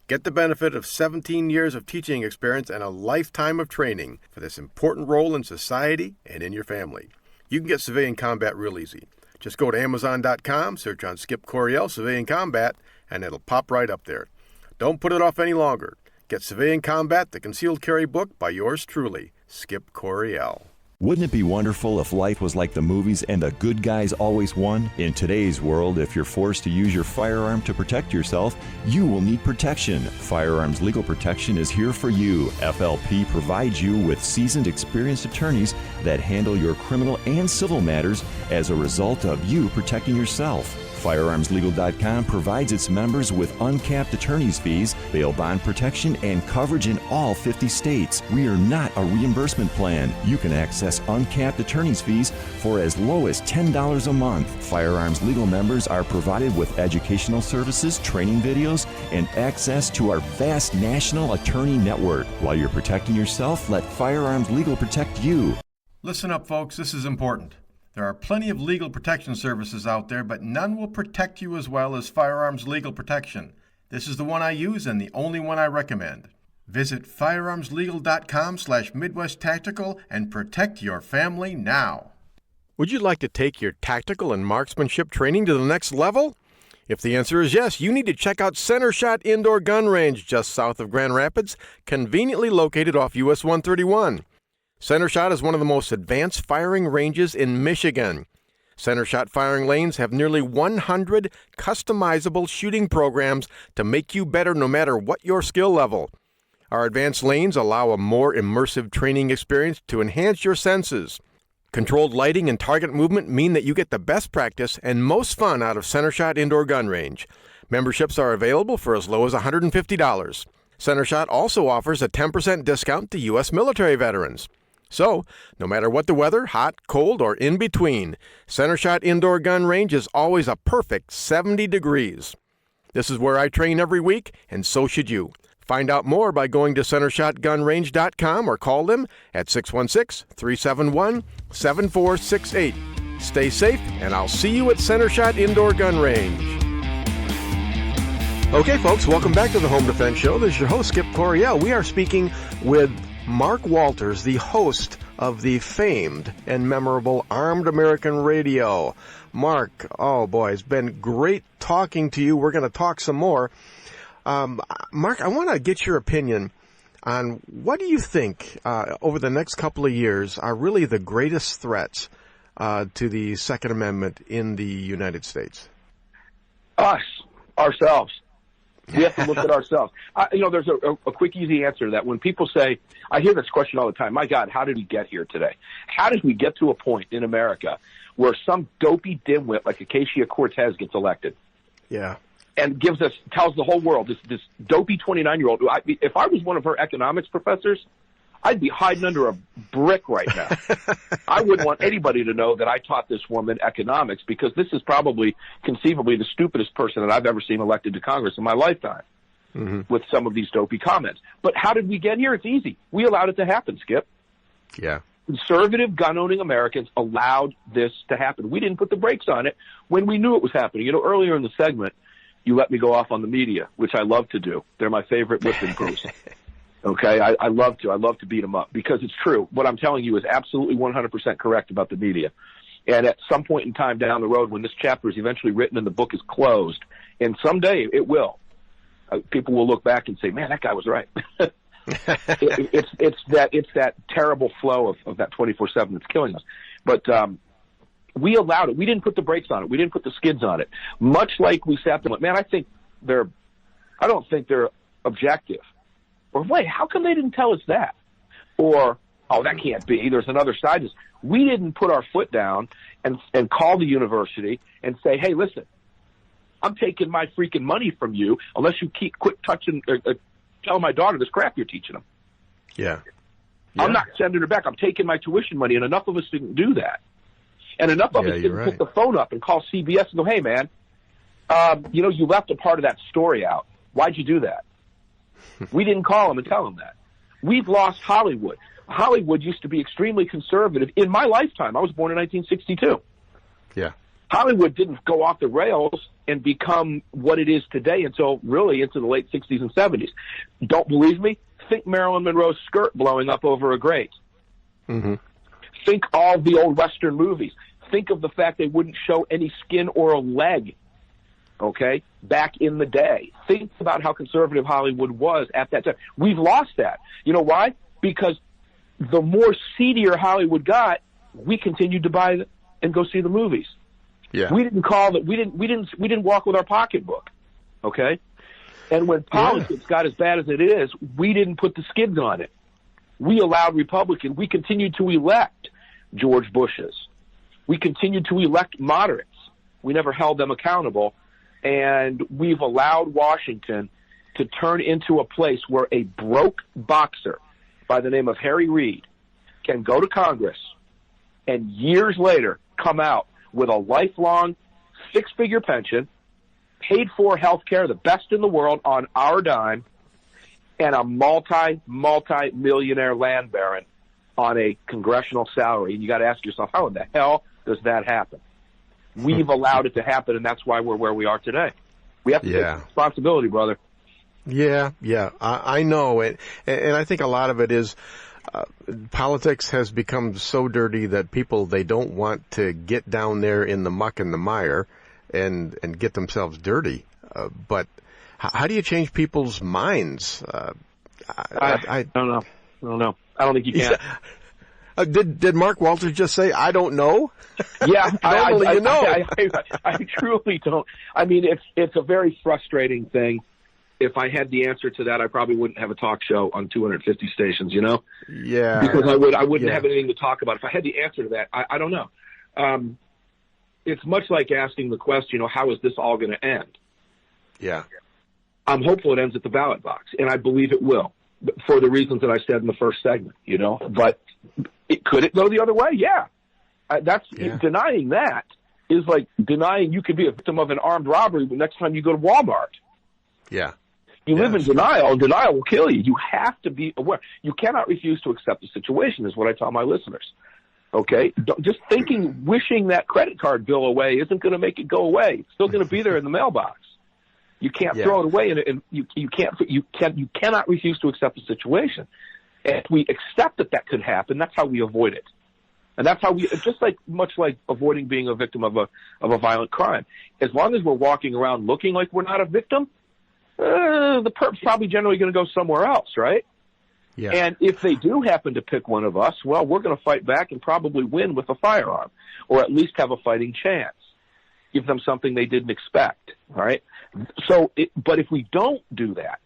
Get the benefit of 17 years of teaching experience and a lifetime of training for this important role in society and in your family. You can get Civilian Combat real easy. Just go to Amazon.com, search on Skip Coryell Civilian Combat, and it'll pop right up there. Don't put it off any longer. Get Civilian Combat, the Concealed Carry Book by yours truly, Skip Coryell. Wouldn't it be wonderful if life was like the movies and the good guys always won? In today's world, if you're forced to use your firearm to protect yourself, you will need protection. Firearms Legal Protection is here for you. FLP provides you with seasoned, experienced attorneys that handle your criminal and civil matters as a result of you protecting yourself. FirearmsLegal.com provides its members with uncapped attorney's fees, bail bond protection, and coverage in all 50 states. We are not a reimbursement plan. You can access uncapped attorney's fees for as low as $10 a month. Firearms Legal members are provided with educational services, training videos, and access to our vast national attorney network. While you're protecting yourself, let Firearms Legal protect you. Listen up, folks. This is important. There are plenty of legal protection services out there, but none will protect you as well as Firearms Legal Protection. This is the one I use and the only one I recommend. Visit firearmslegal.com/Midwest Tactical and protect your family now. Would you like to take your tactical and marksmanship training to the next level? If the answer is yes, you need to check out Center Shot Indoor Gun Range just south of Grand Rapids, conveniently located off US 131. Center Shot is one of the most advanced firing ranges in Michigan. Center Shot firing lanes have nearly 100 customizable shooting programs to make you better no matter what your skill level. Our advanced lanes allow a more immersive training experience to enhance your senses. Controlled lighting and target movement mean that you get the best practice and most fun out of Center Shot Indoor Gun Range. Memberships are available for as low as $150. Center Shot also offers a 10% discount to U.S. military veterans. So, no matter what the weather, hot, cold, or in between, Center Shot Indoor Gun Range is always a perfect 70 degrees. This is where I train every week, and so should you. Find out more by going to centershotgunrange.com or call them at 616-371-7468. Stay safe, and I'll see you at Center Shot Indoor Gun Range. Okay, folks, welcome back to the Home Defense Show. This is your host, Skip Coryell. We are speaking with Mark Walters, the host of the famed and memorable Armed American Radio. Mark, oh boy, it's been great talking to you. We're going to talk some more. Mark, I want to get your opinion on what do you think over the next couple of years are really the greatest threats to the Second Amendment in the United States? Ourselves. We have to look at ourselves. There's a quick, easy answer to that. When people say, I hear this question all the time, my God, how did we get here today? How did we get to a point in America where some dopey dimwit like Acacia-Cortez gets elected? Yeah. And tells the whole world, this dopey 29-year-old, if I was one of her economics professors, I'd be hiding under a brick right now. I wouldn't want anybody to know that I taught this woman economics, because this is probably conceivably the stupidest person that I've ever seen elected to Congress in my lifetime, with some of these dopey comments. But how did we get here? It's easy. We allowed it to happen, Skip. Yeah. Conservative gun-owning Americans allowed this to happen. We didn't put the brakes on it when we knew it was happening. Earlier in the segment, you let me go off on the media, which I love to do. They're my favorite whipping post. Okay, I love to beat them up, because it's true. What I'm telling you is absolutely 100% correct about the media. And at some point in time down the road, when this chapter is eventually written and the book is closed, and someday it will, people will look back and say, man, that guy was right. it's that terrible flow of that 24/7 that's killing us. But we allowed it. We didn't put the brakes on it. We didn't put the skids on it. Much like we sat there and went, man, I don't think they're objective. Or, wait, how come they didn't tell us that? Or, oh, that can't be. There's another side to this. We didn't put our foot down and call the university and say, hey, listen, I'm taking my freaking money from you unless you quit touching, telling my daughter this crap you're teaching them. Yeah. I'm not sending her back. I'm taking my tuition money, and enough of us didn't do that. And enough of us didn't pick the phone up and call CBS and go, hey, man, you left a part of that story out. Why'd you do that? We didn't call them and tell them that. We've lost Hollywood. Hollywood used to be extremely conservative. In my lifetime, I was born in 1962. Yeah. Hollywood didn't go off the rails and become what it is today until really into the late 60s and 70s. Don't believe me? Think Marilyn Monroe's skirt blowing up over a grate. Mm-hmm. Think all the old Western movies. Think of the fact they wouldn't show any skin or a leg, okay, back in the day. Think about how conservative Hollywood was at that time. We've lost that. You know why? Because the more seedier Hollywood got, we continued to buy and go see the movies. Yeah. We didn't call that. We didn't walk with our pocketbook, okay? And when politics got as bad as it is, we didn't put the skids on it. We allowed Republicans. We continued to elect George Bushes. We continued to elect moderates. We never held them accountable. And we've allowed Washington to turn into a place where a broke boxer by the name of Harry Reid can go to Congress and years later come out with a lifelong six-figure pension, paid for health care, the best in the world on our dime, and a multi-millionaire land baron on a congressional salary. And you got to ask yourself, how in the hell does that happen? We've allowed it to happen, and that's why we're where we are today. We have to take responsibility, brother. Yeah, I know it, and I think a lot of it is politics has become so dirty that people, they don't want to get down there in the muck and the mire and get themselves dirty. But how do you change people's minds? I don't know. I don't think you can. Did Mark Walters just say, I don't know? Yeah, Normally, I truly don't. I mean, it's a very frustrating thing. If I had the answer to that, I probably wouldn't have a talk show on 250 stations, you know? Yeah. Because I wouldn't have anything to talk about. If I had the answer to that, I don't know. It's much like asking the question, how is this all going to end? Yeah. I'm hopeful it ends at the ballot box, and I believe it will, for the reasons that I said in the first segment, But could it go the other way? Yeah. Denying that is like denying you could be a victim of an armed robbery the next time you go to Walmart. Yeah. You live in denial, and denial will kill you. You have to be aware. You cannot refuse to accept the situation, is what I tell my listeners. Okay? Just wishing that credit card bill away isn't going to make it go away. It's still going to be there in the mailbox. You can't throw it away, and you cannot refuse to accept the situation. And if we accept that could happen, that's how we avoid it. And that's how we, much like avoiding being a victim of a violent crime. As long as we're walking around looking like we're not a victim, the perp's probably generally going to go somewhere else, right? Yeah. And if they do happen to pick one of us, well, we're going to fight back and probably win with a firearm, or at least have a fighting chance. Give them something they didn't expect, all right? But if we don't do that,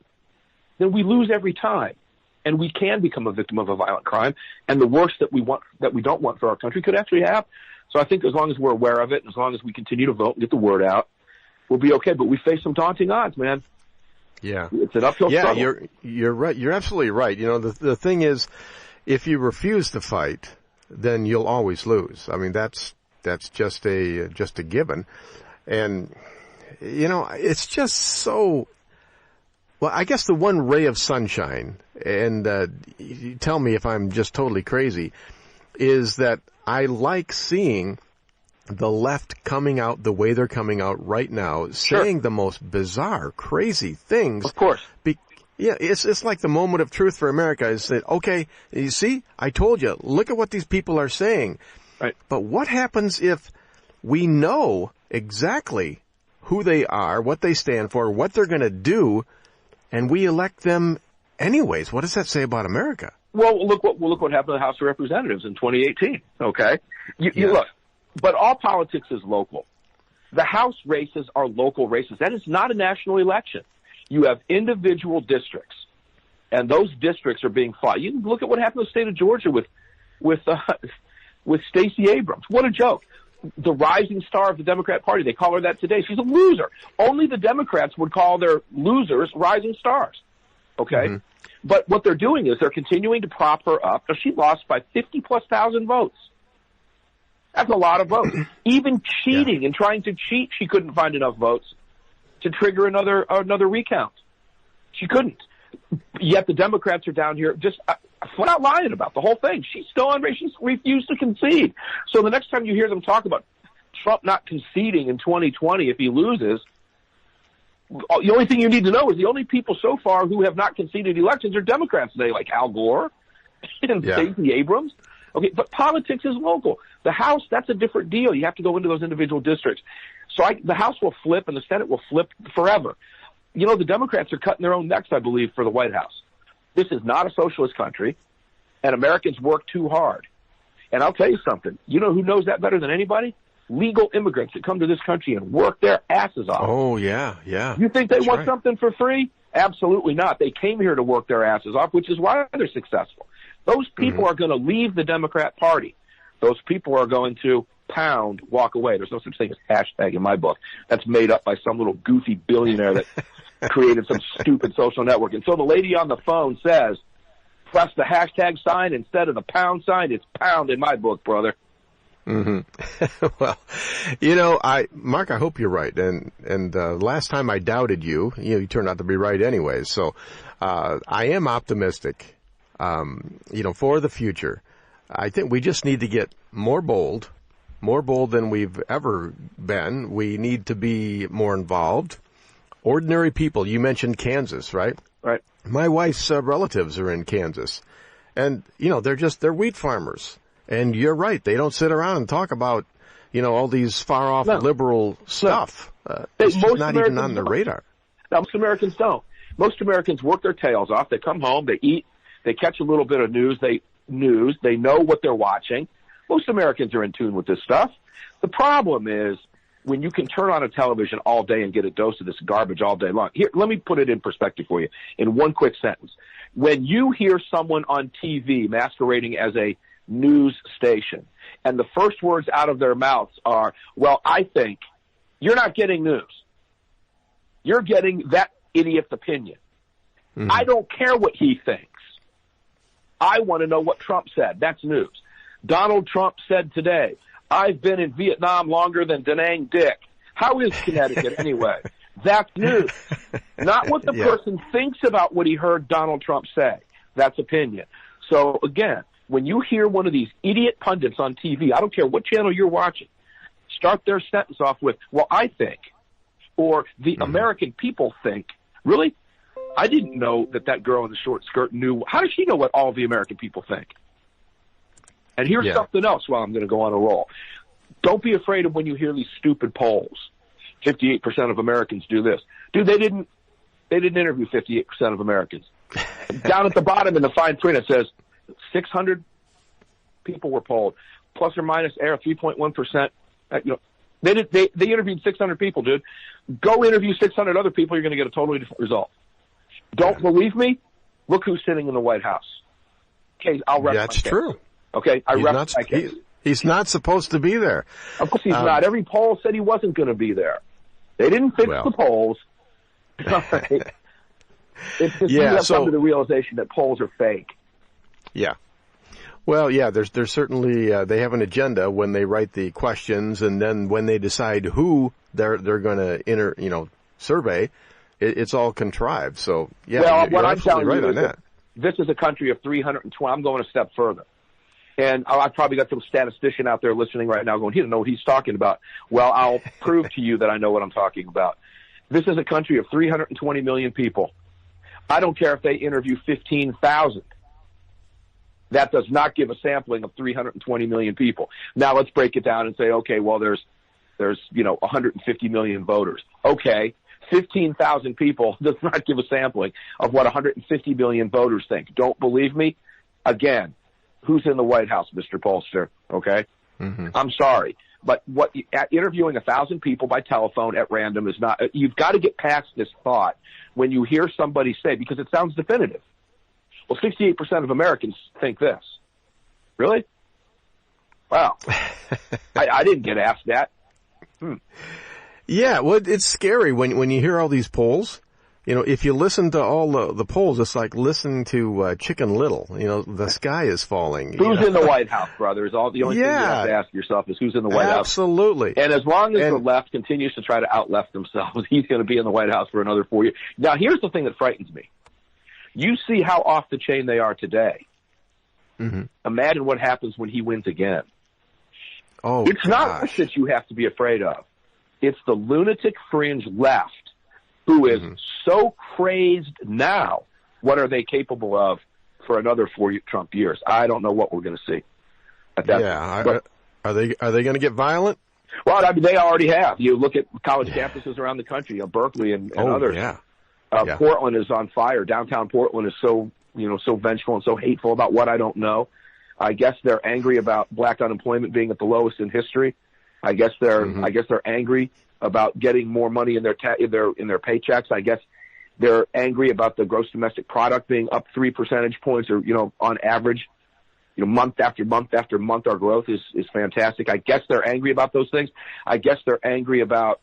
then we lose every time. And we can become a victim of a violent crime, and the worst that we don't want for our country could actually happen. So I think as long as we're aware of it, and as long as we continue to vote and get the word out, we'll be okay. But we face some daunting odds, man. Yeah, it's an uphill struggle. Yeah, you're right. You're absolutely right. You know, the thing is, if you refuse to fight, then you'll always lose. I mean, that's just a given, and you know, it's just so. Well, I guess the one ray of sunshine, and you tell me if I'm just totally crazy, is that I like seeing the left coming out the way they're coming out right now, saying the most bizarre, crazy things. Of course. It's like the moment of truth for America is that, okay, you see, I told you, look at what these people are saying. Right. But what happens if we know exactly who they are, what they stand for, what they're going to do, and we elect them anyways? What does that say about America? Well, look what happened to the House of Representatives in 2018. Okay, you look, but all politics is local. The House races are local races. That is not a national election. You have individual districts, and those districts are being fought. You can look at what happened in the state of Georgia with Stacey Abrams. What a joke! The rising star of the Democrat Party. They call her that today. She's a loser. Only the Democrats would call their losers rising stars. Okay? Mm-hmm. But what they're doing is they're continuing to prop her up. Now, she lost by 50,000+ votes. That's a lot of votes. Even cheating and trying to cheat, she couldn't find enough votes to trigger another recount. She couldn't. Yet the Democrats are down here just flat out lying about the whole thing. She's still on race. She's refused to concede. So the next time you hear them talk about Trump not conceding in 2020 if he loses, the only thing you need to know is the only people so far who have not conceded elections are Democrats today, like Al Gore and Stacey Abrams. Okay, but politics is local. The House, that's a different deal. You have to go into those individual districts. So the House will flip and the Senate will flip forever. You know, the Democrats are cutting their own necks, I believe, for the White House. This is not a socialist country, and Americans work too hard. And I'll tell you something. You know who knows that better than anybody? Legal immigrants that come to this country and work their asses off. Oh, yeah. You think they want something for free? Absolutely not. They came here to work their asses off, which is why they're successful. Those people are going to leave the Democrat Party. Those people are going to walk away. There's no such thing as hashtag in my book. That's made up by some little goofy billionaire that created some stupid social network. And so the lady on the phone says, press the hashtag sign instead of the pound sign. It's pound in my book, brother. Mm-hmm. Well, you know, Mark, I hope you're right. And last time I doubted you, you turned out to be right anyways. So I am optimistic, for the future. I think we just need to get more bold than we've ever been. We need to be more involved. Ordinary people. You mentioned Kansas, right? Right. My wife's relatives are in Kansas, and they're wheat farmers. And you're right; they don't sit around and talk about all these far off liberal stuff. It's just not even on the radar. No, most Americans don't. Most Americans work their tails off. They come home, they eat, they catch a little bit of news. They know what they're watching. Most Americans are in tune with this stuff. The problem is when you can turn on a television all day and get a dose of this garbage all day long. Here, let me put it in perspective for you in one quick sentence. When you hear someone on TV masquerading as a news station, and the first words out of their mouths are, well, I think, you're not getting news. You're getting that idiot's opinion. Mm-hmm. I don't care what he thinks. I want to know what Trump said. That's news. Donald Trump said today, I've been in Vietnam longer than Da Nang Dick. How is Connecticut anyway? That's news. Not what the person thinks about what he heard Donald Trump say. That's opinion. So, again, when you hear one of these idiot pundits on TV, I don't care what channel you're watching, start their sentence off with, well, I think. or the American people think. Really? I didn't know that girl in the short skirt knew. How does she know what all the American people think? And here's something else while I'm going to go on a roll. Don't be afraid of when you hear these stupid polls. 58% of Americans do this. Dude, they didn't interview 58% of Americans. Down at the bottom in the fine print, it says 600 people were polled, plus or minus error 3.1%. They interviewed 600 people, dude. Go interview 600 other people, you're going to get a totally different result. Don't believe me? Look who's sitting in the White House. Okay, I'll rest my case. That's true. Okay, I rest my case. He's not supposed to be there. Of course he's not. Every poll said he wasn't going to be there. They didn't fix the polls. It's just you have come to the realization that polls are fake. Yeah. Well, yeah, there's certainly they have an agenda when they write the questions, and then when they decide who they're going to survey, it's all contrived. So yeah, what I'm telling right you on that. This is a country of 320. I'm going a step further. And I've probably got some statistician out there listening right now going, he doesn't know what he's talking about. Well, I'll prove to you that I know what I'm talking about. This is a country of 320 million people. I don't care if they interview 15,000. That does not give a sampling of 320 million people. Now let's break it down and say, okay, well, there's 150 million voters. Okay, 15,000 people does not give a sampling of what 150 million voters think. Don't believe me? Again, who's in the White House, Mr. Pollster? Okay? Mm-hmm. I'm sorry. But interviewing 1,000 people by telephone at random is not, you've got to get past this thought when you hear somebody say, because it sounds definitive. Well, 68% of Americans think this. Really? Wow. I didn't get asked that. Yeah, well, it's scary when you hear all these polls. If you listen to all the polls, it's like listening to Chicken Little. The sky is falling. Who's in the White House, brother? Is all the only thing you have to ask yourself is who's in the White House. Absolutely. And as long as the left continues to try to out-left themselves, he's going to be in the White House for another 4 years. Now, here's the thing that frightens me. You see how off the chain they are today. Mm-hmm. Imagine what happens when he wins again. Oh, it's not us that you have to be afraid of. It's the lunatic fringe left who is so crazed now. What are they capable of for another 4 Trump years? I don't know what we're going to see. At that Are they going to get violent? Well, I mean, they already have. You look at college campuses around the country, Berkeley and others. Yeah. Portland is on fire. Downtown Portland is so vengeful and so hateful about what I don't know. I guess they're angry about black unemployment being at the lowest in history. I guess they're angry about getting more money in their paychecks. I guess they're angry about the gross domestic product being up 3 percentage points, or on average, month after month after month, our growth is fantastic. I guess they're angry about those things. I guess they're angry about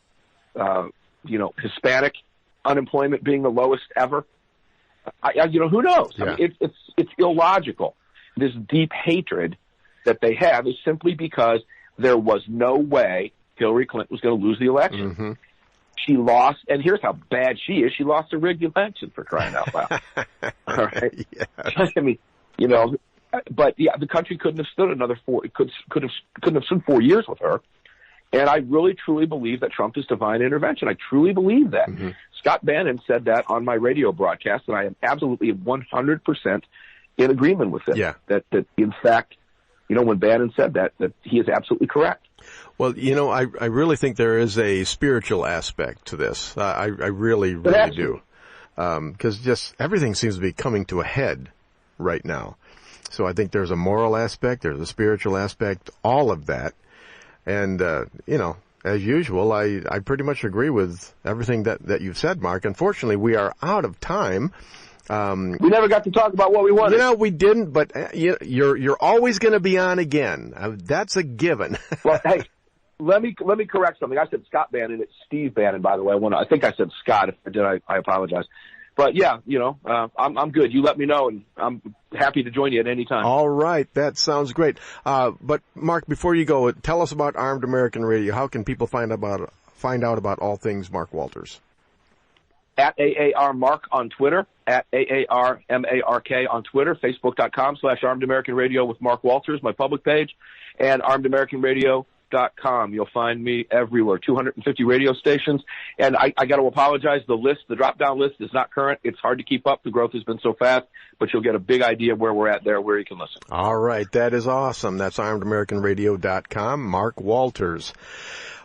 Hispanic unemployment being the lowest ever. Who knows? Yeah. I mean, it's illogical. This deep hatred that they have is simply because there was no way Hillary Clinton was going to lose the election. Mm-hmm. She lost, and here's how bad she is. She lost a rigged election, for crying out loud. All right. Yeah. I mean, but the country couldn't have stood another couldn't have stood 4 years with her. And I really, truly believe that Trump is divine intervention. I truly believe that. Mm-hmm. Scott Bannon said that on my radio broadcast, and I am absolutely 100% in agreement with it. Yeah. That in fact, when Bannon said that he is absolutely correct. Well, I really think there is a spiritual aspect to this. I really do. Because just everything seems to be coming to a head right now. So I think there's a moral aspect, there's a spiritual aspect, all of that. And, as usual, I pretty much agree with everything that you've said, Mark. Unfortunately, we are out of time. We never got to talk about what we wanted. We didn't, but you're always going to be on again. That's a given. Well, hey, let me correct something. I said Scott Bannon. It's Steve Bannon, by the way. I think I said Scott. If I did, I apologize. But yeah, I'm good. You let me know, and I'm happy to join you at any time. All right, that sounds great. But Mark, before you go, tell us about Armed American Radio. How can people find out about all things Mark Walters? At AAR Mark on Twitter, at AARMARK on Twitter, Facebook.com/Armed American Radio with Mark Walters, my public page, and Armed American Radio radio.com. You'll find me everywhere, 250 radio stations. And I got to apologize. The drop-down list is not current. It's hard to keep up. The growth has been so fast, but you'll get a big idea of where we're at there, where you can listen. All right. That is awesome. That's ArmedAmericanRadio.com. Mark Walters.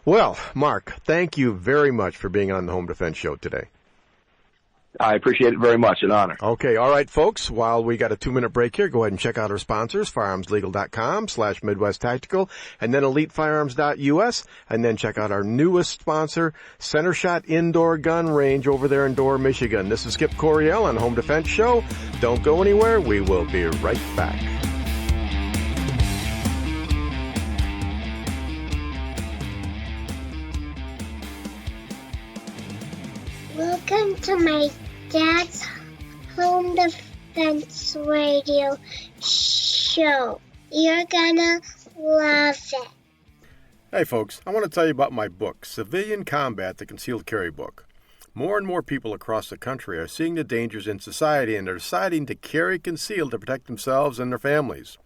Well, Mark, thank you very much for being on the Home Defense Show today. I appreciate it very much. An honor. Okay. All right, folks. While we got a 2-minute break here, go ahead and check out our sponsors, firearmslegal.com/MidwestTactical, and then EliteFirearms.us, and then check out our newest sponsor, Center Shot Indoor Gun Range over there in Dorr, Michigan. This is Skip Coryell on Home Defense Show. Don't go anywhere. We will be right back. Welcome to my dad's Home Defense Radio show. You're gonna love it. Hey folks, I want to tell you about my book, Civilian Combat, the Concealed Carry Book. More and more people across the country are seeing the dangers in society and are deciding to carry concealed to protect themselves and their families.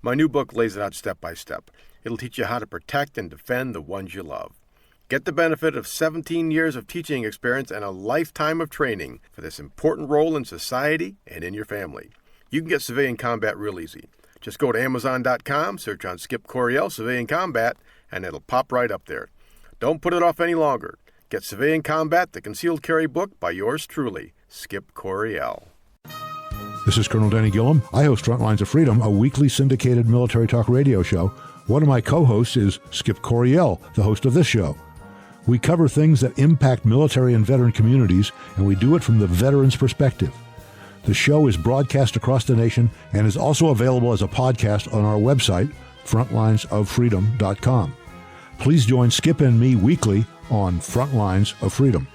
My new book lays it out step by step. It'll teach you how to protect and defend the ones you love. Get the benefit of 17 years of teaching experience and a lifetime of training for this important role in society and in your family. You can get Civilian Combat real easy. Just go to Amazon.com, search on Skip Coryell Civilian Combat, and it'll pop right up there. Don't put it off any longer. Get Civilian Combat, the Concealed Carry Book by yours truly, Skip Coryell. This is Colonel Danny Gillum. I host Frontlines of Freedom, a weekly syndicated military talk radio show. One of my co-hosts is Skip Coryell, the host of this show. We cover things that impact military and veteran communities, and we do it from the veteran's perspective. The show is broadcast across the nation and is also available as a podcast on our website, frontlinesoffreedom.com. Please join Skip and me weekly on Frontlines of Freedom.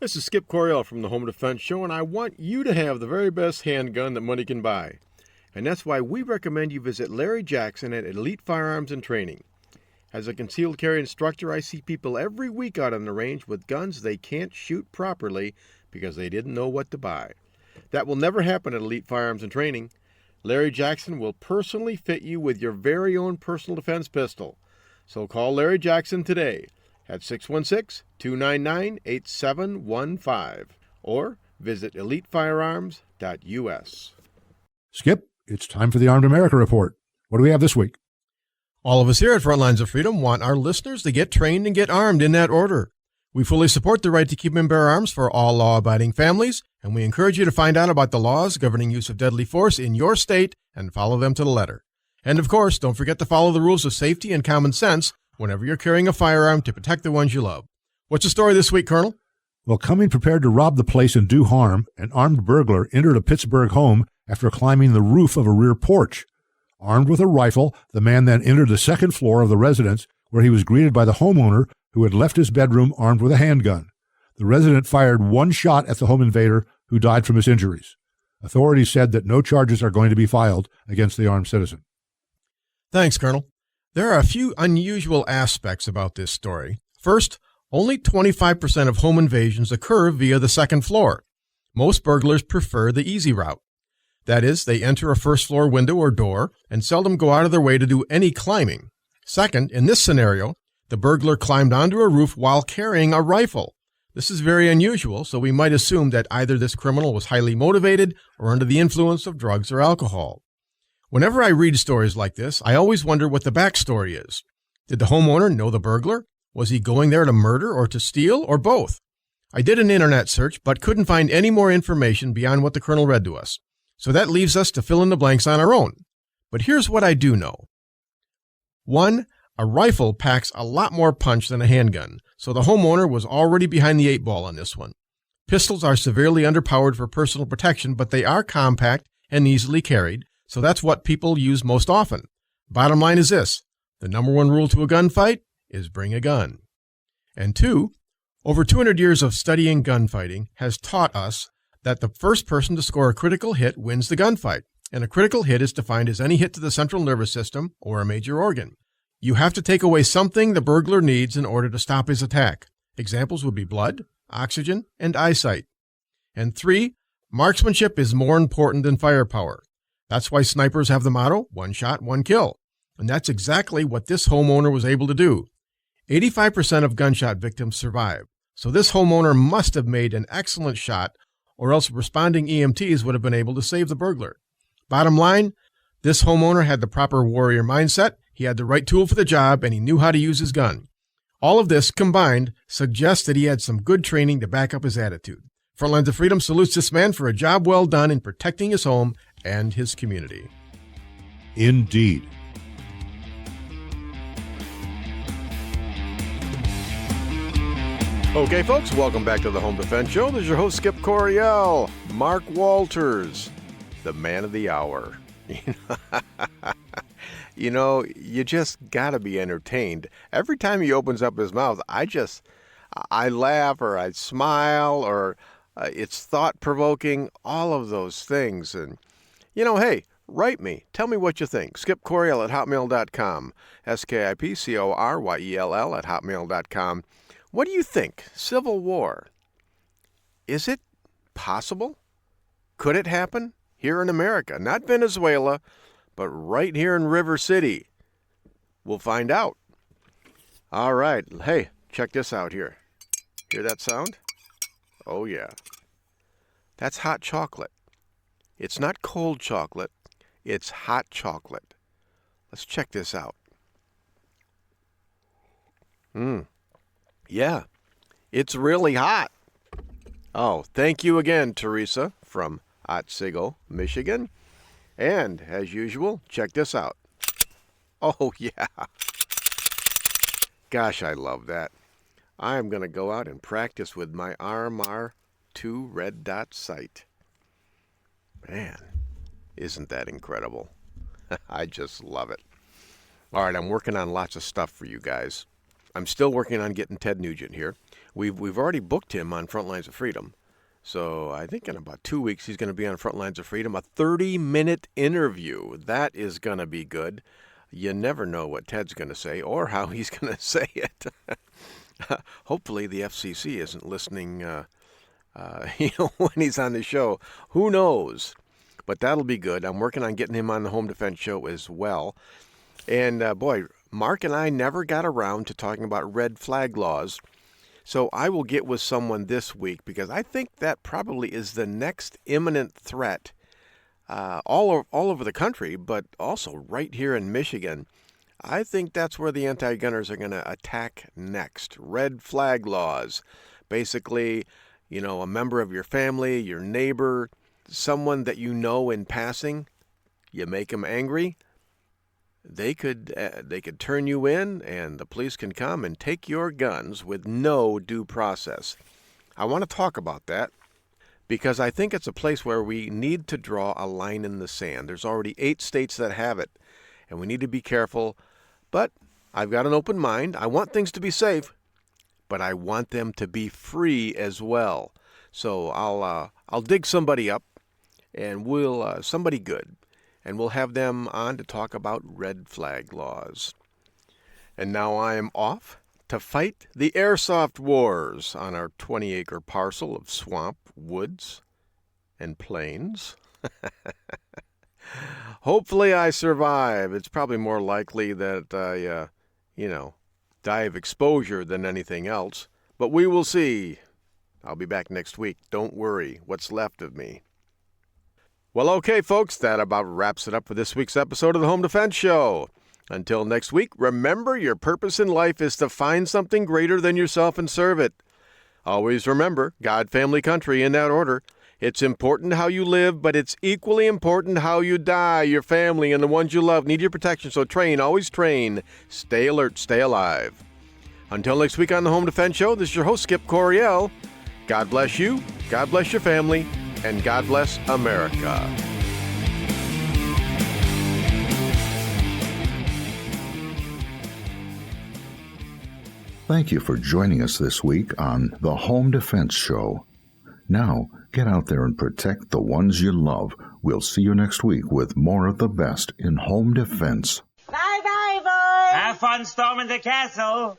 This is Skip Coryell from the Home Defense Show, and I want you to have the very best handgun that money can buy. And that's why we recommend you visit Larry Jackson at Elite Firearms and Training. As a concealed carry instructor, I see people every week out on the range with guns they can't shoot properly because they didn't know what to buy. That will never happen at Elite Firearms and Training. Larry Jackson will personally fit you with your very own personal defense pistol. So call Larry Jackson today at 616-299-8715 or visit elitefirearms.us. Skip, it's time for the Armed America Report. What do we have this week? All of us here at Frontlines of Freedom want our listeners to get trained and get armed in that order. We fully support the right to keep and bear arms for all law-abiding families, and we encourage you to find out about the laws governing use of deadly force in your state and follow them to the letter. And of course, don't forget to follow the rules of safety and common sense whenever you're carrying a firearm to protect the ones you love. What's the story this week, Colonel? Well, coming prepared to rob the place and do harm, an armed burglar entered a Pittsburgh home after climbing the roof of a rear porch. Armed with a rifle, the man then entered the second floor of the residence, where he was greeted by the homeowner, who had left his bedroom armed with a handgun. The resident fired one shot at the home invader, who died from his injuries. Authorities said that no charges are going to be filed against the armed citizen. Thanks, Colonel. There are a few unusual aspects about this story. First, only 25% of home invasions occur via the second floor. Most burglars prefer the easy route. That is, they enter a first-floor window or door and seldom go out of their way to do any climbing. Second, in this scenario, the burglar climbed onto a roof while carrying a rifle. This is very unusual, so we might assume that either this criminal was highly motivated or under the influence of drugs or alcohol. Whenever I read stories like this, I always wonder what the backstory is. Did the homeowner know the burglar? Was he going there to murder or to steal, or both? I did an internet search, but couldn't find any more information beyond what the colonel read to us. So that leaves us to fill in the blanks on our own. But here's what I do know. 1. A rifle packs a lot more punch than a handgun, so the homeowner was already behind the 8 ball on this one. Pistols are severely underpowered for personal protection, but they are compact and easily carried, so that's what people use most often. Bottom line is this: the number one rule to a gunfight is bring a gun. And 2, over 200 years of studying gunfighting has taught us that the first person to score a critical hit wins the gunfight, and a critical hit is defined as any hit to the central nervous system or a major organ. You have to take away something the burglar needs in order to stop his attack. Examples would be blood, oxygen, and eyesight. And 3, marksmanship is more important than firepower. That's why snipers have the motto, one shot, one kill. And that's exactly what this homeowner was able to do. 85% of gunshot victims survive. So this homeowner must have made an excellent shot, or else responding EMTs would have been able to save the burglar. Bottom line, this homeowner had the proper warrior mindset, he had the right tool for the job, and he knew how to use his gun. All of this combined suggests that he had some good training to back up his attitude. Frontlines of Freedom salutes this man for a job well done in protecting his home and his community. Indeed. Okay, folks, welcome back to the Home Defense Show. This is your host, Skip Coryell. Mark Walters, the man of the hour. You know, you just got to be entertained. Every time he opens up his mouth, I laugh or I smile or it's thought-provoking, all of those things. And, you know, hey, write me. Tell me what you think. skipcoryell@hotmail.com. skipcoryell@hotmail.com. What do you think? Civil war. Is it possible? Could it happen? Here in America, not Venezuela, but right here in River City. We'll find out. All right. Hey, check this out here. Hear that sound? Oh, yeah. That's hot chocolate. It's not cold chocolate. It's hot chocolate. Let's check this out. Yeah, it's really hot. Oh, thank you again, Teresa from Otsego, Michigan. And, as usual, check this out. Oh, yeah. Gosh, I love that. I'm going to go out and practice with my RMR 2 red dot sight. Man, isn't that incredible? I just love it. All right, I'm working on lots of stuff for you guys. I'm still working on getting Ted Nugent here. We've already booked him on Frontlines of Freedom. So I think in about 2 weeks he's going to be on Frontlines of Freedom, a 30-minute interview. That is going to be good. You never know what Ted's going to say or how he's going to say it. Hopefully the FCC isn't listening when he's on the show. Who knows? But that'll be good. I'm working on getting him on the Home Defense Show as well. And boy, Mark and I never got around to talking about red flag laws. So I will get with someone this week because I think that probably is the next imminent threat all over the country, but also right here in Michigan. I think that's where the anti-gunners are going to attack next. Red flag laws. Basically, you know, a member of your family, your neighbor, someone that you know in passing, you make them angry, they could turn you in and the police can come and take your guns with no due process. I want to talk about that because I think it's a place where we need to draw a line in the sand. There's already 8 states that have it, and we need to be careful. But I've got an open mind. I want things to be safe, but I want them to be free as well. So I'll dig somebody up, and we'll somebody good. And we'll have them on to talk about red flag laws. And now I am off to fight the airsoft wars on our 20-acre parcel of swamp, woods, and plains. Hopefully I survive. It's probably more likely that I, die of exposure than anything else. But we will see. I'll be back next week. Don't worry. What's left of me. Well, okay, folks, that about wraps it up for this week's episode of the Home Defense Show. Until next week, remember your purpose in life is to find something greater than yourself and serve it. Always remember, God, family, country, in that order. It's important how you live, but it's equally important how you die. Your family and the ones you love need your protection, so train, always train. Stay alert, stay alive. Until next week on the Home Defense Show, this is your host, Skip Coryell. God bless you, God bless your family, and God bless America. Thank you for joining us this week on the Home Defense Show. Now, get out there and protect the ones you love. We'll see you next week with more of the best in home defense. Bye-bye, boys! Have fun storming the castle!